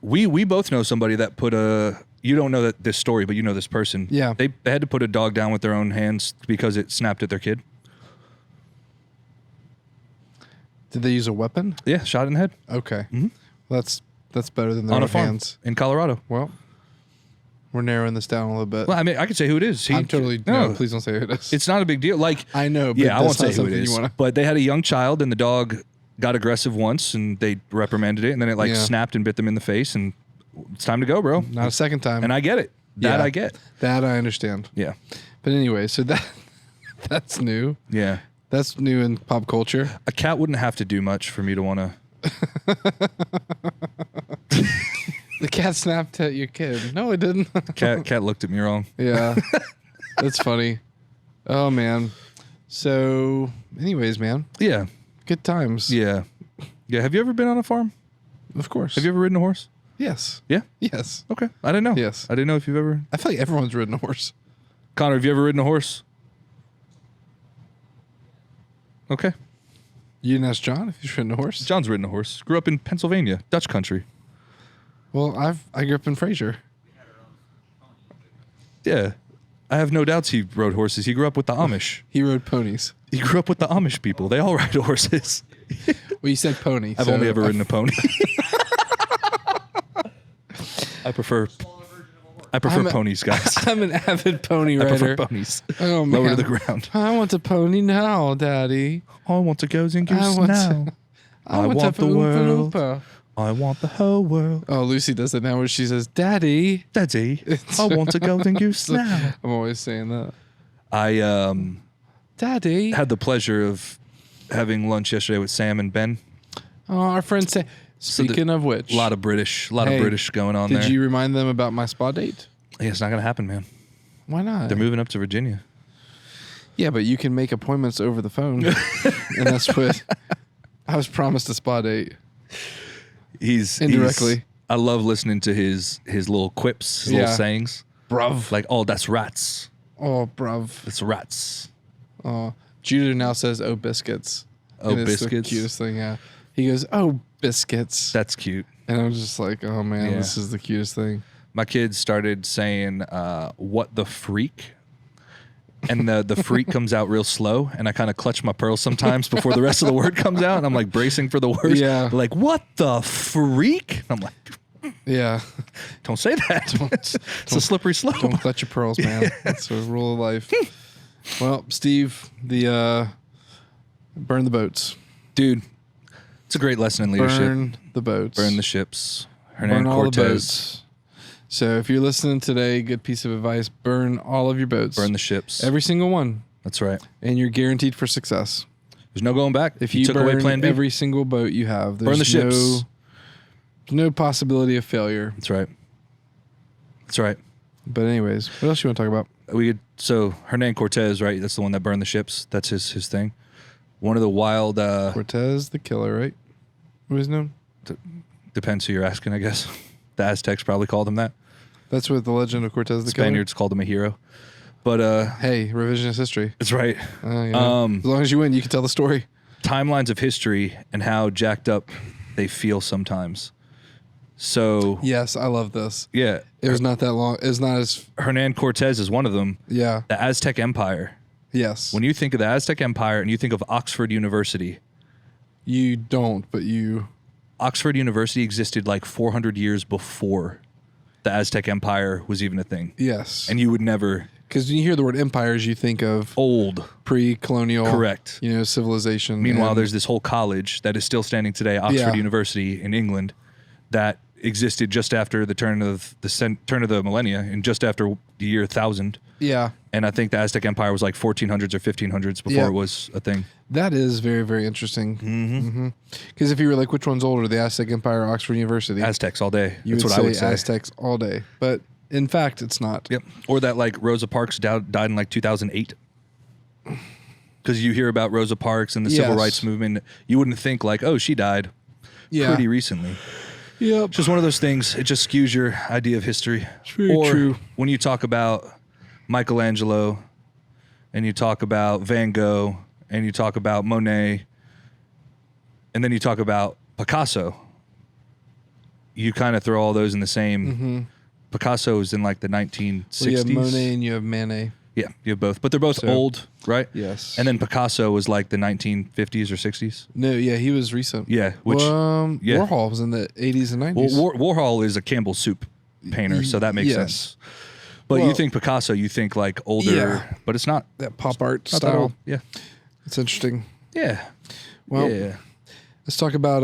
We both know somebody that put you don't know this story, but you know this person. Yeah. They had to put a dog down with their own hands because it snapped at their kid. Did they use a weapon? Yeah, shot in the head. Okay. Mm-hmm. Well, that's better than their on own a farm hands. In Colorado. Well, we're narrowing this down a little bit. Well, I mean, I could say who it is. I'm totally no. Please don't say who it is. It's not a big deal. Like I know, but I won't say who it is. But they had a young child, and the dog got aggressive once, and they reprimanded it, and then it snapped and bit them in the face, and it's time to go, bro. Not a second time. And I get it. I get. That I understand. Yeah. But anyway, so that's new. Yeah. That's new in pop culture. A cat wouldn't have to do much for me to want to. The cat snapped at your kid. No, it didn't. Cat looked at me wrong. Yeah. That's funny. Oh, man. So, anyways, man. Yeah. Good times. Yeah. Yeah. Have you ever been on a farm? Of course. Have you ever ridden a horse? Yes. Yeah? Yes. Okay. I didn't know. Yes. I didn't know if you've ever. I feel like everyone's ridden a horse. Connor, have you ever ridden a horse? Okay. You didn't ask John if he's ridden a horse? John's ridden a horse. Grew up in Pennsylvania, Dutch country. Well, I grew up in Fraser. Yeah. I have no doubts he rode horses. He grew up with the Amish. He rode ponies. He grew up with the Amish people. They all ride horses. Well, you said pony. I've only ever ridden a pony. I prefer ponies, guys. I'm an avid pony rider. I prefer ponies. Oh, man. Lower to the ground. I want a pony now, Daddy. I want to go and goose now. I want the world. I want the whole world. Oh, Lucy does it now where she says, Daddy. Daddy, I want a golden goose now. I'm always saying that. I Daddy. had the pleasure of having lunch yesterday with Sam and Ben. Oh, our friends say. Speaking of which. A lot of British going on there. Did you remind them about my spa date? Yeah, it's not going to happen, man. Why not? They're moving up to Virginia. Yeah, but you can make appointments over the phone. And that's what I was promised a spa date. Indirectly. I love listening to his little quips, his little sayings. Bruv. Like, oh, that's rats. Oh, bruv. It's rats. Oh, Judah now says, oh, biscuits. Oh, biscuits? The cutest thing, yeah. He goes, oh, biscuits. That's cute. And I'm just like, oh, man, this is the cutest thing. My kids started saying, what the freak? And the freak comes out real slow, and I kind of clutch my pearls sometimes before the rest of the word comes out, and I'm like bracing for the words. Yeah. They're like, what the freak? And I'm like, yeah. Don't say that. It's a slippery slope. Don't clutch your pearls, man. That's a rule of life. Well, Steve, burn the boats. Dude, it's a great lesson in leadership. Burn the boats. Burn the ships. Burn all the boats. So if you're listening today, good piece of advice, burn all of your boats. Burn the ships. Every single one. That's right. And you're guaranteed for success. There's no going back. If you took burn away plan B. every single boat you have, there's burn the ships. No possibility of failure. That's right. That's right. But anyways, what else you want to talk So Hernan Cortez, right? That's the one that burned the ships. That's his thing. One of the wild Cortez the killer, right? What was his name? Depends who you're asking, I guess. The Aztecs probably called him that. That's what the legend of Cortez the killer. Spaniards called him a hero. But hey, revisionist history. That's right. As long as you win, you can tell the story. Timelines of history and how jacked up they feel sometimes. So yes, I love this. Yeah, it was not that long. It's not as Hernan Cortez is one of them. Yeah, the Aztec Empire. Yes. When you think of the Aztec Empire and you think of Oxford University, you don't, but you. Oxford University existed like 400 years before the Aztec Empire was even a thing. Yes, and you would never. Because when you hear the word empires, you think of old, pre-colonial, correct? Civilization. Meanwhile, there's this whole college that is still standing today, Oxford University in England, that existed just after the turn of the millennia and just after the year 1000. Yeah, and I think the Aztec Empire was like 1400s or 1500s before it was a thing. That is very, very interesting. Because if you were like, which one's older, the Aztec Empire or Oxford University? Aztecs all day. That's what I would say. Aztecs all day, but. In fact, it's not. Yep. Or that like Rosa Parks died in like 2008. Because you hear about Rosa Parks and the civil rights movement. You wouldn't think like, oh, she died pretty recently. Yep. Just one of those things. It just skews your idea of history. It's very true. When you talk about Michelangelo and you talk about Van Gogh and you talk about Monet and then you talk about Picasso, you kind of throw all those in the same... Picasso is in like the 1960s. Well, you have Monet and you have Manet. Yeah, you have both. But they're both old, right? Yes. And then Picasso was like the 1950s or 60s. No, yeah, he was recent. Yeah. Warhol was in the 80s and 90s. Well, Warhol is a Campbell soup painter, so that makes sense. But you think Picasso, you think like older, but it's not. That pop art style. Yeah. It's interesting. Yeah. Well, let's talk about...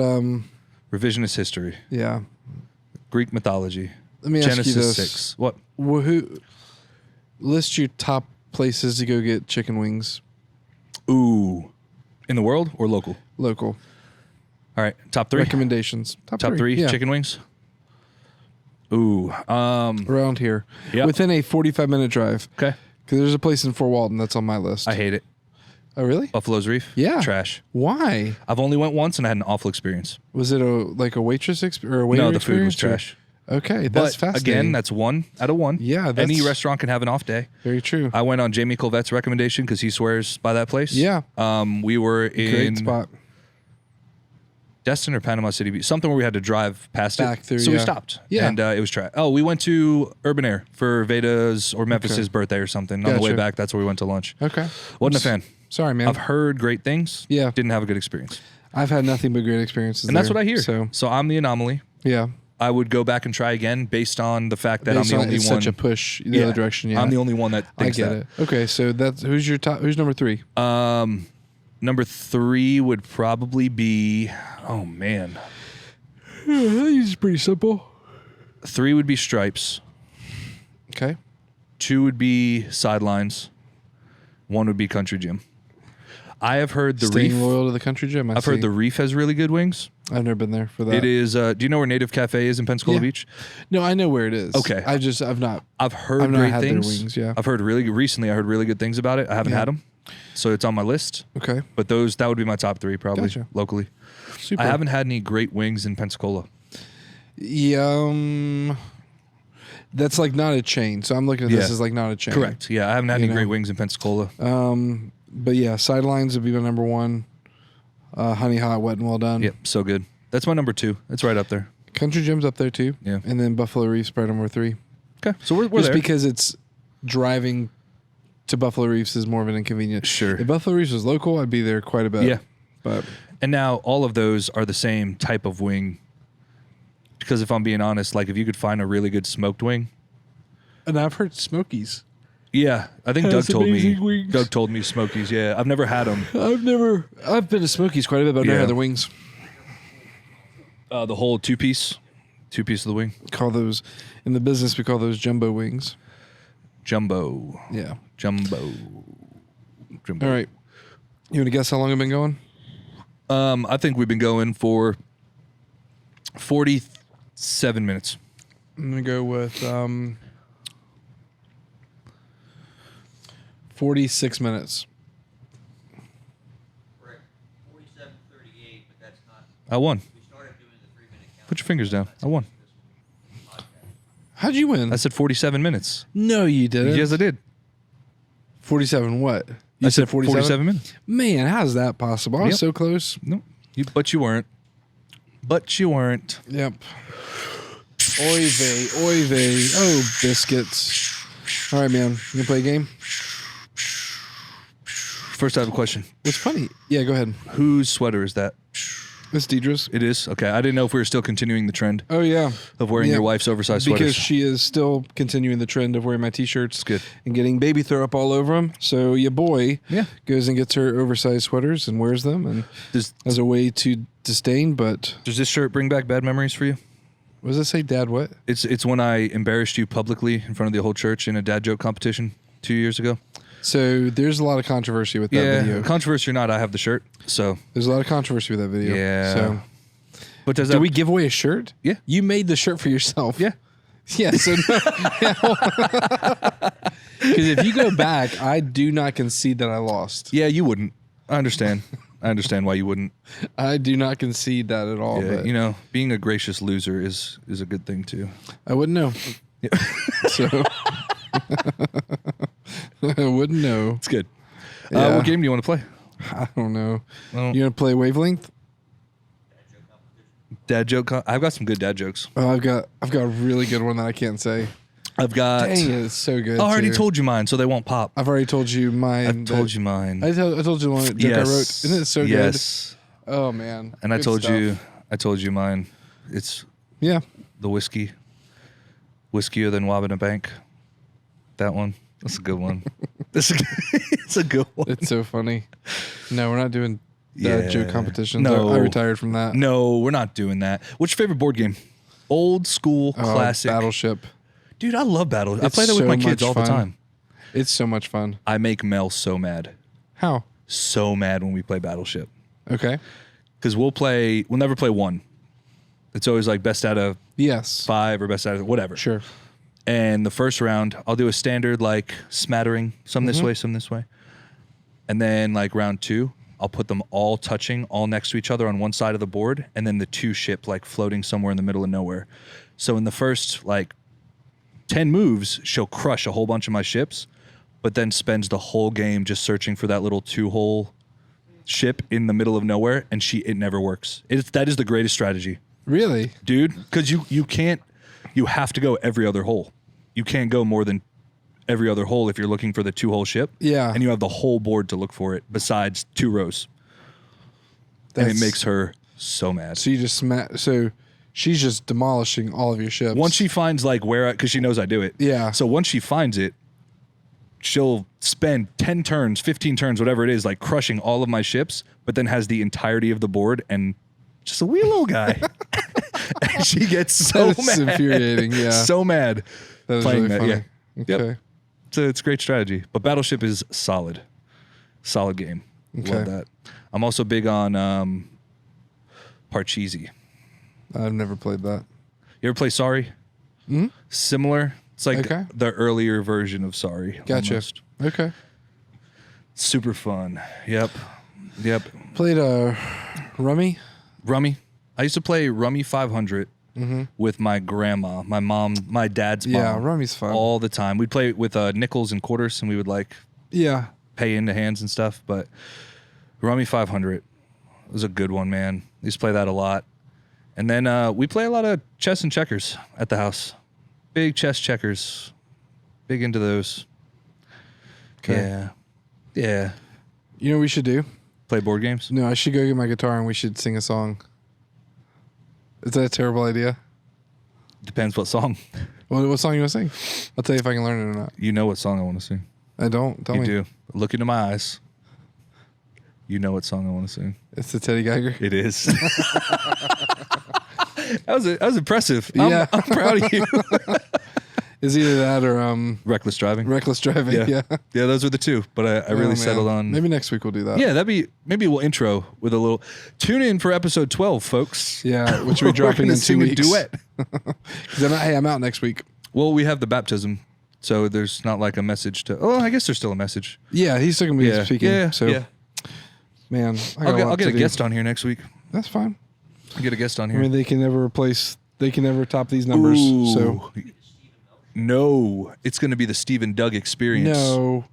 revisionist history. Yeah. Greek mythology. Let me ask you this. 6. What? Who list your top places to go get chicken wings? Ooh. In the world or local? Local. All right. Top 3? Recommendations. Top 3 chicken wings? Ooh. Around here. Yep. Within a 45-minute drive. Okay. Because there's a place in Fort Walton that's on my list. I hate it. Oh, really? Buffalo's Reef? Yeah. Trash. Why? I've only went once and I had an awful experience. Was it a waitress experience or a waiter No, the experience? food was trash. Okay, that's fascinating. Again, that's 1 out of 1. Yeah, any restaurant can have an off day. Very true. I went on Jamie Colvette's recommendation because he swears by that place. Yeah. We were in great spot. Destin or Panama City Beach, something where we had to drive past back it. through. So we stopped. Yeah, and it was trash. Oh, we went to Urban Air for Veda's or Memphis's birthday or something. On the way back, that's where we went to lunch. Okay. Wasn't a fan. Sorry, man. I've heard great things. Yeah. Didn't have a good experience. I've had nothing but great experiences. And that's what I hear. So I'm the anomaly. Yeah. I would go back and try again based on the fact that I'm the only one. Such a push the other direction. Yeah, I'm the only one that thinks I get it. Okay, so that's who's your top? Who's number 3? Number 3 would probably be. Oh man, it's pretty simple. 3 would be Stripes. Okay. 2 would be Sidelines. 1 would be Country Gym. I have heard the Staying Reef. loyal to the Country Gym. I've heard the Reef has really good wings. I've never been there for that. It is. Do you know where Native Cafe is in Pensacola Beach? No, I know where it is. Okay. I've not. I've heard great had things. Their wings, yeah. I've heard recently. I heard really good things about it. I haven't had them, so it's on my list. Okay. But that would be my top 3 probably locally. Super. I haven't had any great wings in Pensacola. That's like not a chain. So I'm looking at this as like not a chain. Correct. Yeah, I haven't had any great wings in Pensacola. But yeah, Sidelines would be my number 1. Honey Hot, Wet and Well Done. Yep, so good. That's my number 2. It's right up there. Country Gym's up there too. Yeah. And then Buffalo Reef's probably number 3. Okay, so we're just there. because it's driving to Buffalo Reefs is more of an inconvenience. Sure. If Buffalo Reefs was local, I'd be there quite a bit. Yeah. But and now all of those are the same type of wing. Because if I'm being honest, like if you could find a really good smoked wing. And I've heard Smokies. Yeah, I think Doug told me. Wings. Doug told me Smokies. Yeah, I've never had them. I've been to Smokies quite a bit, but I've never had their wings. The whole two-piece of the wing. Call those in the business. We call those jumbo wings. Jumbo. Yeah. Jumbo. All right. You want to guess how long I've been going? I think we've been going for 47 minutes. I'm gonna go with 46 minutes. We're at 47:38, but that's not. I won. We started doing the 3-minute count. Put your fingers down. I won. How'd you win? I said 47 minutes. No, you didn't. Yes, I did. 47 what? I said 47 minutes. Man, how's that possible? I was so close. No, but you weren't. But you weren't. Yep. Oy vey, oy vey. Oh, biscuits. All right, man. You gonna play a game? First, I have a question. What's funny? Yeah, go ahead. Whose sweater is that? It's Deidre's. It is? Okay. I didn't know if we were still continuing the trend. Oh, yeah. Of wearing your wife's oversized sweaters. Because she is still continuing the trend of wearing my T-shirts. It's good. And getting baby throw up all over them. So your boy goes and gets her oversized sweaters and wears them and as a way to disdain. But does this shirt bring back bad memories for you? What does it say, Dad? What? It's when I embarrassed you publicly in front of the whole church in a dad joke competition 2 years ago. So there's a lot of controversy with that video. Controversy or not, I have the shirt. So there's a lot of controversy with that video. Yeah. So. But do we give away a shirt? Yeah. You made the shirt for yourself. Yeah. Yeah. So because if you go back, I do not concede that I lost. Yeah, you wouldn't. I understand. I understand why you wouldn't. I do not concede that at all. Yeah, but you know, being a gracious loser is a good thing too. I wouldn't know. Yeah. So I wouldn't know. It's good. What game do you want to play? I don't know. You want to play Wavelength? Dad joke. I've got some good dad jokes. Oh, I've got a really good one that I can't say. I've got. Dang it, it's so good. I already told you mine, so they won't pop. I've already told you mine. I've told you mine. I told you the one joke I wrote. Isn't it so good? Yes. Oh man. And I told you mine. It's the whiskier than robbing a bank. That one. That's a good one. It's a good one. It's so funny. No, we're not doing joke competitions. No, I retired from that. No, we're not doing that. What's your favorite board game? Old school, classic. Battleship. Dude, I love Battleship. I play that with my kids all the time. It's so much fun. I make Mel so mad. How? So mad when we play Battleship. Okay. Because we'll never play one. It's always like best out of 5 or best out of whatever. Sure. And the first round, I'll do a standard like smattering, some this way, some this way. And then like round 2, I'll put them all touching, all next to each other on one side of the board, and then the 2 ship like floating somewhere in the middle of nowhere. So in the first like 10 moves, she'll crush a whole bunch of my ships, but then spends the whole game just searching for that little 2-hole ship in the middle of nowhere, and it never works. That is the greatest strategy. Really? Dude, because you have to go every other hole. You can't go more than every other hole if you're looking for the 2-hole ship. Yeah. And you have the whole board to look for it besides 2 rows. And it makes her so mad. So you just so she's just demolishing all of your ships. Once she finds like because she knows I do it. Yeah. So once she finds it, she'll spend 10 turns, 15 turns, whatever it is, like crushing all of my ships, but then has the entirety of the board and just a wee little guy. And she gets so mad. That's infuriating, yeah. So mad. That was really funny. Yeah. Okay. Yep. It's a great strategy. But Battleship is solid. Solid game. Okay. Love that. I'm also big on Parcheesi. I've never played that. You ever play Sorry? Mm-hmm. Similar. It's like the earlier version of Sorry. Gotcha. Almost. Okay. Super fun. Yep. Played Rummy. Rummy. I used to play Rummy 500 with my grandma, my mom, my dad's mom. Yeah, Rummy's fun. All the time. We'd play it with nickels and quarters, and we would like pay into hands and stuff. But Rummy 500 was a good one, man. I used to play that a lot. And then we play a lot of chess and checkers at the house. Big chess checkers. Big into those. Okay. Yeah. You know what we should do? Play board games? No, I should go get my guitar and we should sing a song. Is that a terrible idea? Depends what song. Well, what song you want to sing? I'll tell you if I can learn it or not. You know what song I want to sing. I don't. Tell me. You do. Look into my eyes. You know what song I want to sing. It's the Teddy Geiger. It is. That was impressive. I'm proud of you. Is either that or Reckless Driving. Reckless Driving. Yeah. Yeah, those are the two. But I really settled on. Maybe next week we'll do that. Yeah, maybe we'll intro with a little. Tune in for episode 12, folks. Yeah, which we're dropping in 2 weeks. Duet. Because I'm out next week. Well, we have the baptism So there's not like a message to. Oh, I guess there's still a message. Yeah, he's still gonna be speaking. Yeah. So, yeah. Man, I'll get a guest on here next week. That's fine. I'll get a guest on here. I mean, they can never top these numbers. Ooh. So no, it's going to be the Steve and Doug experience. No.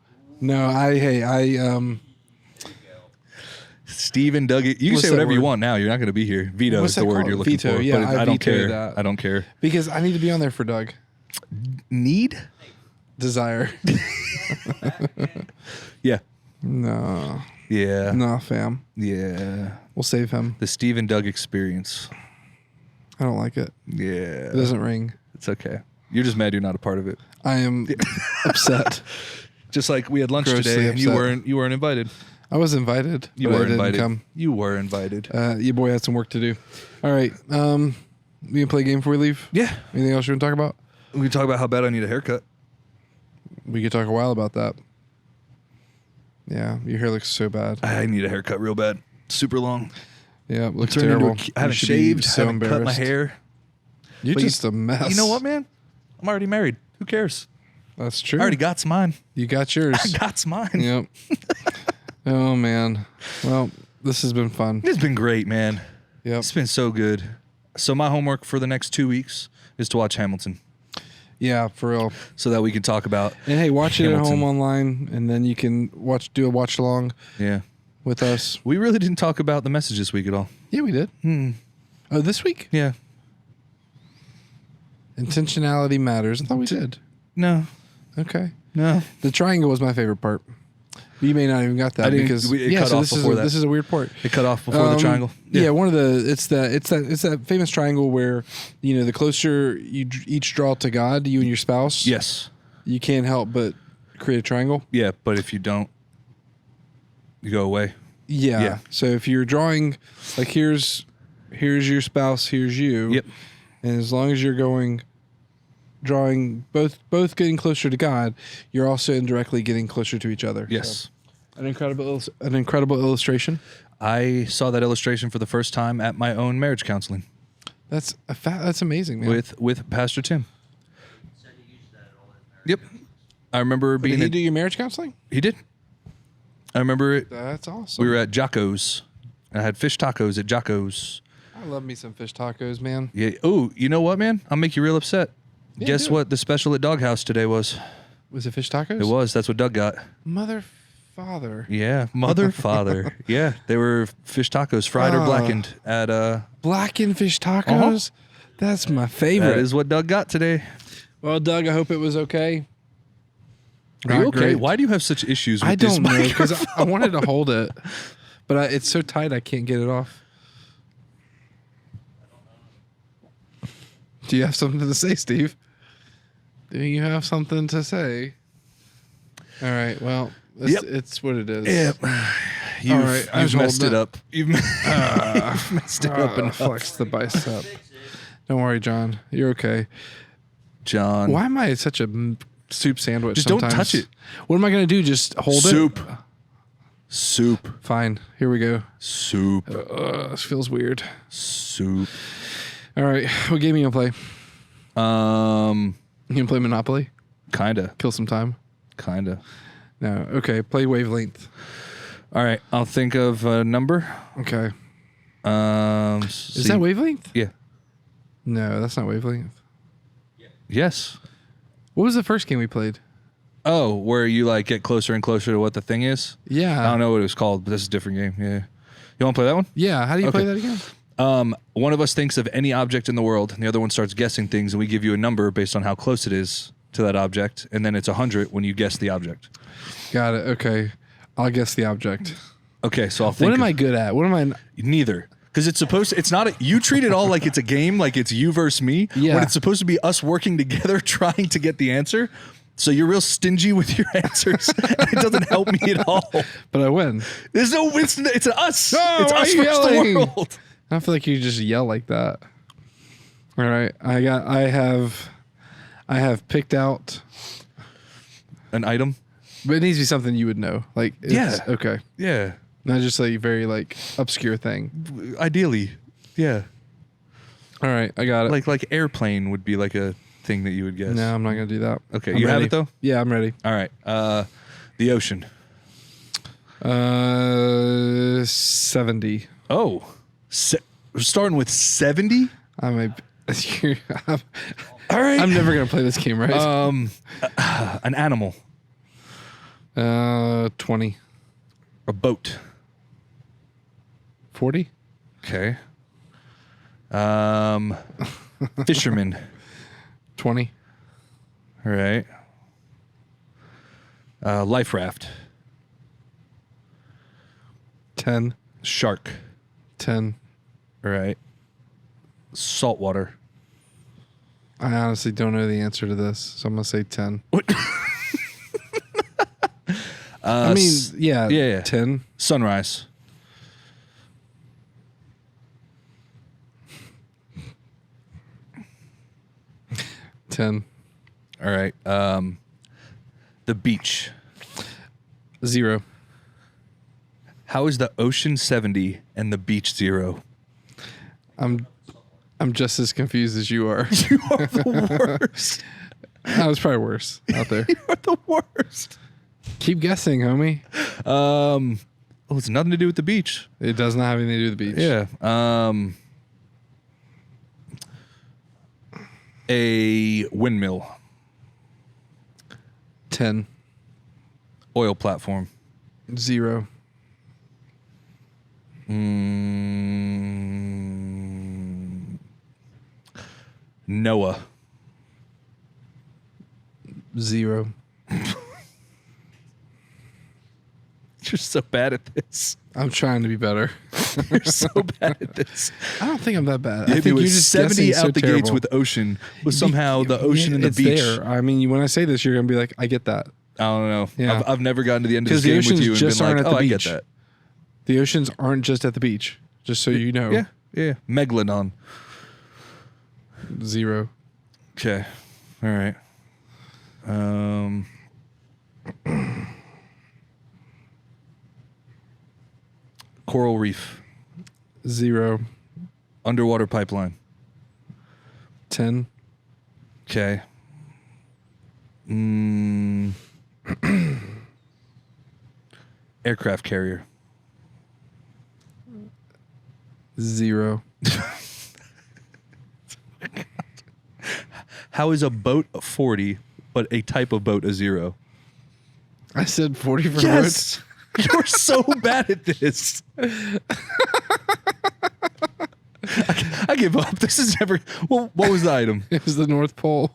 Steve and Doug. You can say whatever you want now. You're not going to be here. Veto is the word you're looking for. Yeah, but I don't care. That. I don't care. Because I need to be on there for Doug. Need? Desire. Yeah. No. Yeah. No, fam. Yeah. We'll save him. The Steve and Doug experience. I don't like it. Yeah. It doesn't ring. It's okay. You're just mad you're not a part of it. I am upset. Just like we had lunch today and you weren't invited. I was invited. You were invited. Come. You were invited. Your boy had some work to do. All right. We can play a game before we leave? Yeah. Anything else you want to talk about? We can talk about how bad I need a haircut. We could talk a while about that. Yeah, your hair looks so bad. I need a haircut real bad. Super long. Yeah, it looks terrible. I haven't shaved. I haven't cut my hair. You're just a mess. You know what, man? I'm already married. Who cares? That's true. I already got mine. You got yours. I got mine. Yep. Oh, man. Well, this has been fun. It's been great, man. Yep. It's been so good. So my homework for the next 2 weeks is to watch Hamilton. Yeah, for real. So that we can talk about. And hey, watch Hamilton. it at home online, and then you can do a watch along. Yeah. With us. We really didn't talk about the message this week at all. Yeah, we did. Oh, this week? Yeah. Intentionality matters. I thought we did. No. Okay. No. The triangle was my favorite part. You may not even got that because it cut off before that. This is a weird part. It cut off before the triangle. Yeah, one of the it's that famous triangle where the closer you each draw to God, you and your spouse. Yes. You can't help but create a triangle. Yeah, but if you don't, you go away. Yeah. So if you're drawing, like here's your spouse, here's you. Yep. And as long as you're drawing both getting closer to God, you're also indirectly getting closer to each other. Yes. So, an incredible illustration. I saw that illustration for the first time at my own marriage counseling. That's amazing, man. With Pastor Tim. Yep. I remember being. Did he do your marriage counseling? He did. I remember it. That's awesome. We were at Jocko's. I had fish tacos at Jocko's. I love me some fish tacos, man. Yeah. Oh, you know what, man? I'll make you real upset. Yeah, guess what the special at Doghouse today was? Was it fish tacos? It was. That's what Doug got. Mother, father. Yeah, mother, father. Yeah, they were fish tacos, fried or blackened at blackened fish tacos. That's my favorite. That is what Doug got today. Well, Doug, I hope it was okay. Are you okay? Great. Why do you have such issues with this? I don't know because I wanted to hold it, but it's so tight I can't get it off. Do you have something to say, Steve? Do you have something to say? All right. Well, it's what it is. Yep. You've messed it up. You've messed it up and flexed the bicep. Don't worry, John. You're okay. John. Why am I such a soup sandwich? Just sometimes? Don't touch it. What am I going to do? Just hold it? Soup. Fine. Here we go. Soup. This feels weird. Soup. All right. What game are you going to play? You can play Monopoly? Kinda. Kill some time? Kinda. No. Okay. Play Wavelength. All right. I'll think of a number. Okay. Is that Wavelength? Yeah. No, that's not Wavelength. Yes. What was the first game we played? Oh, where you like get closer and closer to what the thing is? Yeah. I don't know what it was called, but this is a different game. Yeah. You want to play that one? Yeah. How do you play that again? One of us thinks of any object in the world, and the other one starts guessing things, and we give you a number based on how close it is to that object, and then it's 100 when you guess the object. Got it. Okay. I'll guess the object. Okay, so I'll think. What am I good at? What am I? Neither. Because it's not you treat it all like it's a game, like it's you versus me. Yeah. When it's supposed to be us working together trying to get the answer. So you're real stingy with your answers. It doesn't help me at all. But I win. There's no Winston. It's us. No, it's us versus the world. I feel like you just yell like that. All right. I have picked out an item. But it needs to be something you would know. Like okay. Yeah. Not just a very obscure thing. Ideally. Yeah. All right, I got it. Like airplane would be like a thing that you would guess. No, I'm not gonna do that. Okay, I'm you ready. have it though. Yeah, I'm ready. All right. The ocean. 70. Oh, we're starting with 70. All right. I'm never gonna play this game, right? An animal. 20. A boat. 40. Okay. Fisherman. 20. All right. Life raft. 10. Shark. 10. All right. Saltwater. I honestly don't know the answer to this, so I'm gonna say 10. What? I mean, yeah. 10. Sunrise. $10. All right. The beach. 0. How is the ocean 70 and the beach 0? I'm just as confused as you are. You are the worst. I was probably worse out there. You are the worst. Keep guessing, homie. It's nothing to do with the beach. It does not have anything to do with the beach. Yeah. A windmill. 10. Oil platform. 0. Noah. 0. You're so bad at this. I'm trying to be better. You're so bad at this. I don't think I'm that bad. Yeah, I think you're just 70 out so the terrible. gates with ocean, but somehow the ocean and the it's beach. There. I mean, when I say this, you're gonna be like, I get that. I don't know. Yeah. I've never gotten to the end of this the game with oceans you and just been aren't like, at the I get beach. that. The oceans aren't just at the beach. Just so you know. Yeah. Megalodon. 0. Okay. All right. Coral reef. 0. Underwater pipeline. 10. Okay. Aircraft carrier. 0. How is a boat a 40, but a type of boat a 0? I said 40 for Yes! You're so bad at this. I give up. This is never... Well, what was the item? It was the North Pole.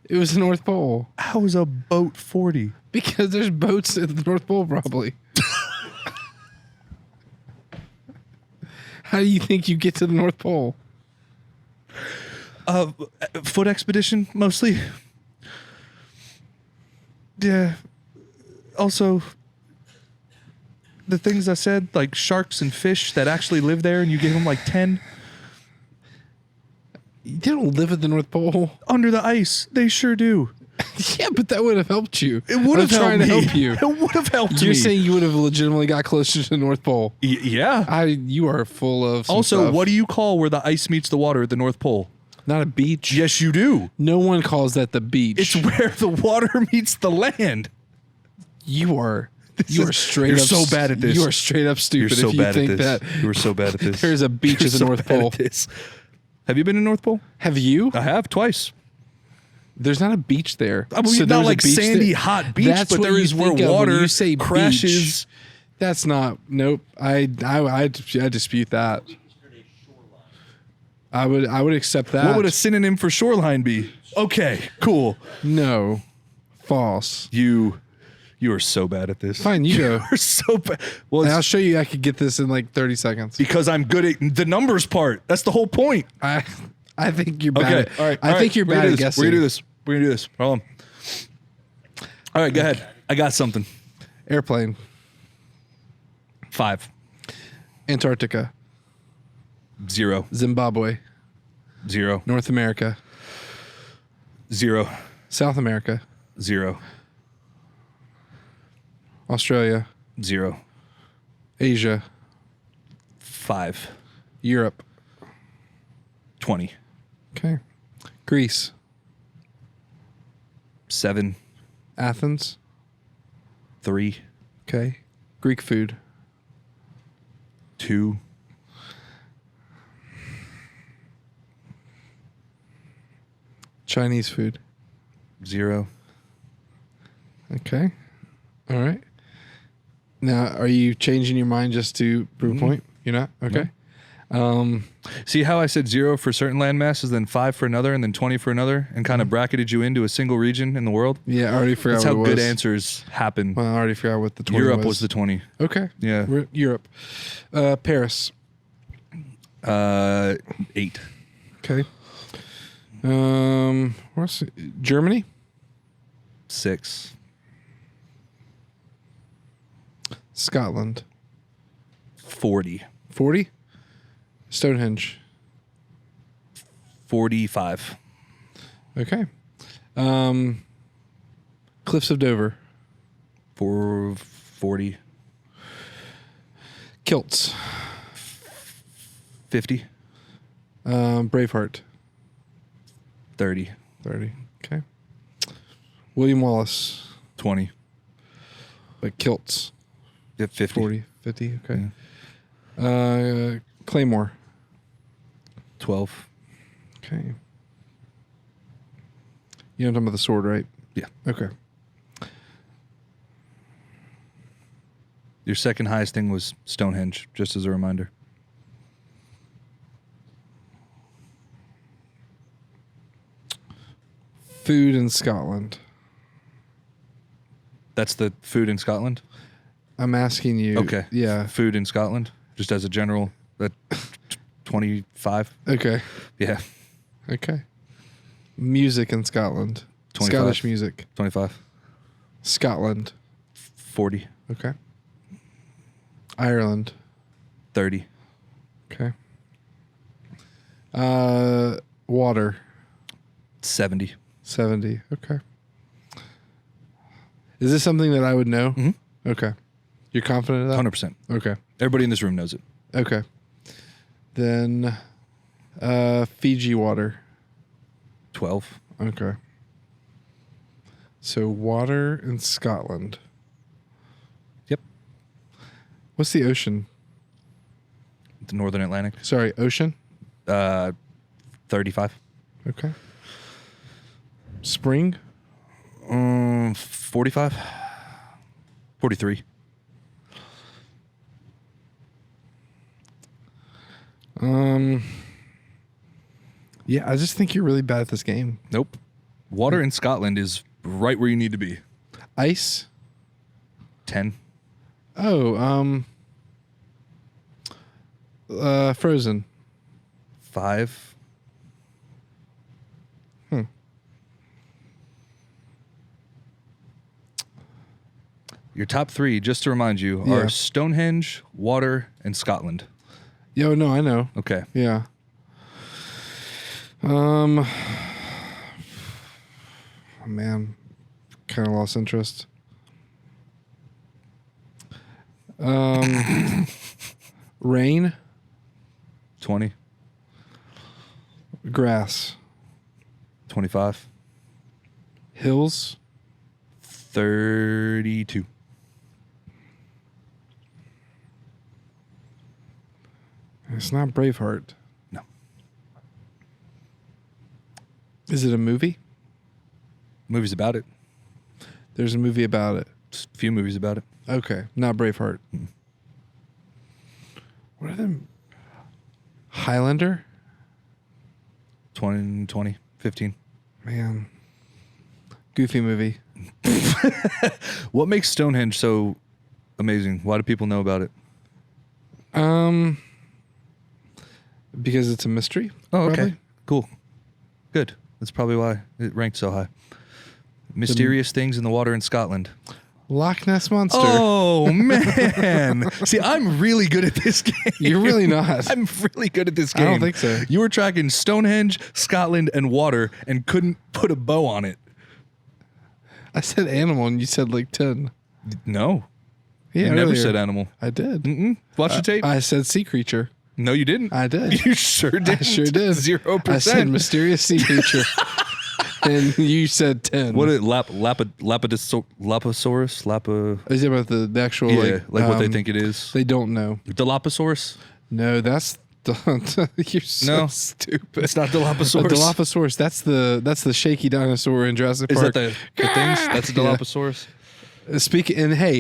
It was the North Pole. How is a boat 40? Because there's boats at the North Pole, probably. How do you think you get to the North Pole? Foot expedition, mostly. Yeah. Also, the things I said, like sharks and fish that actually live there, and you gave them like 10. You don't live at the North Pole. Under the ice, they sure do. Yeah, but that would have helped you. It would have trying helped to me. help you. It would have helped me. You're saying you would have legitimately got closer to the North Pole. Yeah. You are full of some Also, stuff. what do you call where the ice meets the water at the North Pole? Not a beach. Yes, you do. No one calls that the beach. It's where the water meets the land. You are straight You're up. so bad at this. You are straight up stupid. You're so if you bad think at this. that You are so bad at this. there's a beach You're at the so North bad Pole. at this. Have you been to North Pole? Have you? I have twice. There's not a beach there. I mean, So not there's a like beach sandy there. hot beach, That's but what there you is where think of when water you say crashes. beach. That's not. Nope. I dispute that. I would accept that. What would a synonym for shoreline be? Okay, cool. No. False. You are so bad at this. Fine, you go. You're so bad. Well, And it's I'll show you I could get this in like 30 seconds. because I'm good at the numbers part. That's the whole point. I think you're bad. Okay, At, all right. I think you're bad at guessing. We're gonna do this. Hold on. All right, go ahead. I got something. Airplane. 5. Antarctica. 0. Zimbabwe. 0. North America. 0. South America. 0. Australia. 0. Asia. 5. Europe. 20. Okay. Greece. 7. Athens. 3. Okay. Greek food. 2. Chinese food. 0. Okay. All right. Now, are you changing your mind just to prove a point? You're not? Okay. No. See how I said 0 for certain land masses, then 5 for another, and then 20 for another, and kind of bracketed you into a single region in the world? Yeah, I already forgot That's what how it was. good answers happen. Well, I already forgot what the 20 Europe was the 20. Okay. Yeah. Europe. Paris. 8. Okay. What's it? Germany? 6. Scotland. 40. 40? Stonehenge. 45. Okay. Cliffs of Dover. 40. Kilts. 50. Braveheart. 30. 30. Okay. William Wallace. 20. But kilts. Yep, 50. 40. 50. Okay. Yeah. Claymore. 12. Okay. You know what I'm talking about the sword, right? Yeah. Okay. Your second highest thing was Stonehenge, just as a reminder. Food in Scotland. That's the food in Scotland? I'm asking you. Okay. Yeah. Food in Scotland, just as a general, that 25? Okay. Yeah. Okay. Music in Scotland. 25. Scottish music. 25. Scotland. 40. Okay. Ireland. 30. Okay. Water. 70. 70. Okay. Is this something that I would know? Mm-hmm. Okay. You're confident of that? 100%. Okay. Everybody in this room knows it. Okay. Then Fiji water. 12. Okay. So water in Scotland. Yep. What's the ocean? The Northern Atlantic. Sorry, ocean? 35. Okay. Spring? 45. 43. Yeah, I just think you're really bad at this game. Nope. Water in Scotland is right where you need to be. Ice? 10. Oh, Frozen. 5. Your top 3, just to remind you, are Stonehenge, water, and Scotland. Yo, no, I know. Okay. Yeah. Man, kind of lost interest. Rain. 20. Grass. 25. Hills. 32. It's not Braveheart. No. Is it a movie? Movies about it. There's a movie about it. Just a few movies about it. Okay, not Braveheart. What are them? Highlander? 20, 15. Man. Goofy movie. What makes Stonehenge so amazing? Why do people know about it? Because it's a mystery. Oh, okay. Probably. Cool. Good. That's probably why it ranked so high. Mysterious things in the water in Scotland. Loch Ness Monster. Oh, man. See, I'm really good at this game. You're really not. I'm really good at this game. I don't think so. You were tracking Stonehenge, Scotland, and water and couldn't put a bow on it. I said animal and you said like 10. No. Yeah, you never said animal. I did. Watch the tape. I said sea creature. No, you didn't. I did. You sure did. I sure did. 0%. I said mysterious sea creature. And you said 10. What is Lapisaurus? Is it about the actual, like what they think it is? They don't know. Dilophosaurus? No, that's you're so stupid. It's not Dilophosaurus. Dilophosaurus. That's the shaky dinosaur in Jurassic Park. Is that the things? That's a Dilophosaurus.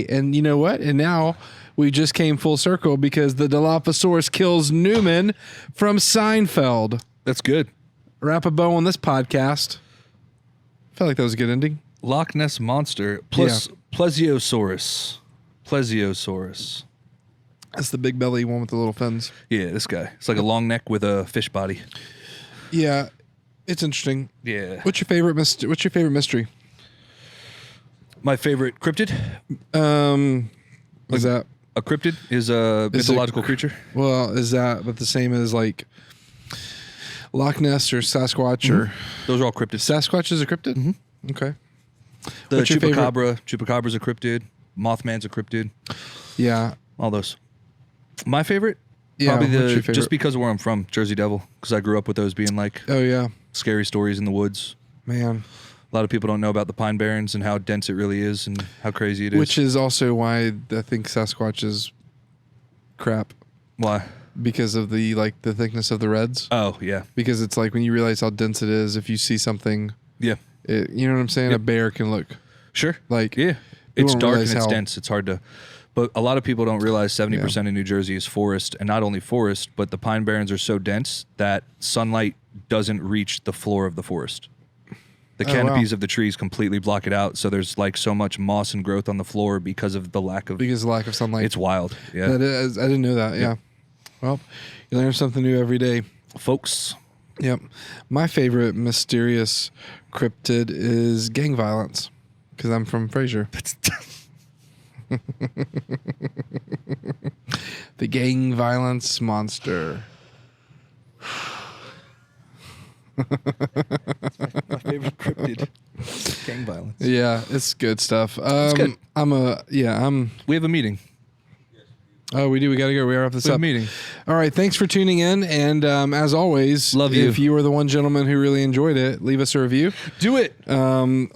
And you know what? And now we just came full circle because the Dilophosaurus kills Newman from Seinfeld. That's good. Wrap a bow on this podcast. I felt like that was a good ending. Loch Ness Monster plus Plesiosaurus. Plesiosaurus. That's the big belly one with the little fins. Yeah, this guy. It's like a long neck with a fish body. Yeah, it's interesting. Yeah. What's your favorite mystery? My favorite cryptid. Is that a cryptid? Is a mythological creature. Well, is that but the same as like Loch Ness or Sasquatch or those are all cryptids. Sasquatch is a cryptid. Mm-hmm. Okay. The Chupacabra's a cryptid. Mothman's a cryptid. Yeah. All those. My favorite? Yeah, probably just because of where I'm from, Jersey Devil, because I grew up with those being like scary stories in the woods. Man. A lot of people don't know about the Pine Barrens and how dense it really is and how crazy it is. Which is also why I think Sasquatch is crap. Why? Because of the thickness of the reds. Oh, yeah. Because it's like when you realize how dense it is, if you see something, you know what I'm saying? Yep. A bear can look. Sure. Like, it's dark and it's dense. It's hard to. But a lot of people don't realize 70% of New Jersey is forest, and not only forest, but the Pine Barrens are so dense that sunlight doesn't reach the floor of the forest. The canopies of the trees completely block it out, so there's like so much moss and growth on the floor because of the lack of sunlight. It's wild. Yeah, I didn't know that. Yeah. Well, you learn something new every day, folks. Yep. My favorite mysterious cryptid is gang violence because I'm from Frasier. The gang violence monster. My favorite cryptid. Gang violence. Yeah, it's good stuff. It's good. We have a meeting. Oh, we do. We got to go. We are off this up. Meeting. All right. Thanks for tuning in. And as always, love you. If you are the one gentleman who really enjoyed it, leave us a review. Do it.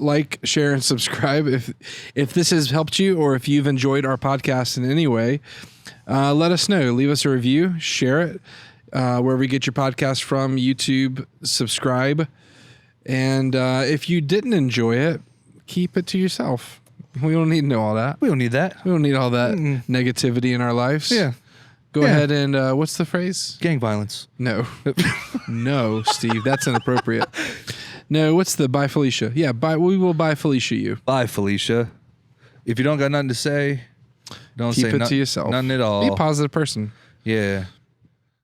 Like, share, and subscribe. If this has helped you or if you've enjoyed our podcast in any way, let us know. Leave us a review. Share it wherever you get your podcast from. YouTube. Subscribe. And if you didn't enjoy it, keep it to yourself. We don't need to know all that. We don't need that. We don't need all that negativity in our lives. Yeah. Go ahead and what's the phrase? Gang violence. No. No, Steve. That's inappropriate. No, what's the bye Felicia? Yeah, we will bye Felicia you. Bye Felicia. If you don't got nothing to say, don't keep say it to yourself. Nothing at all. Be a positive person. Yeah.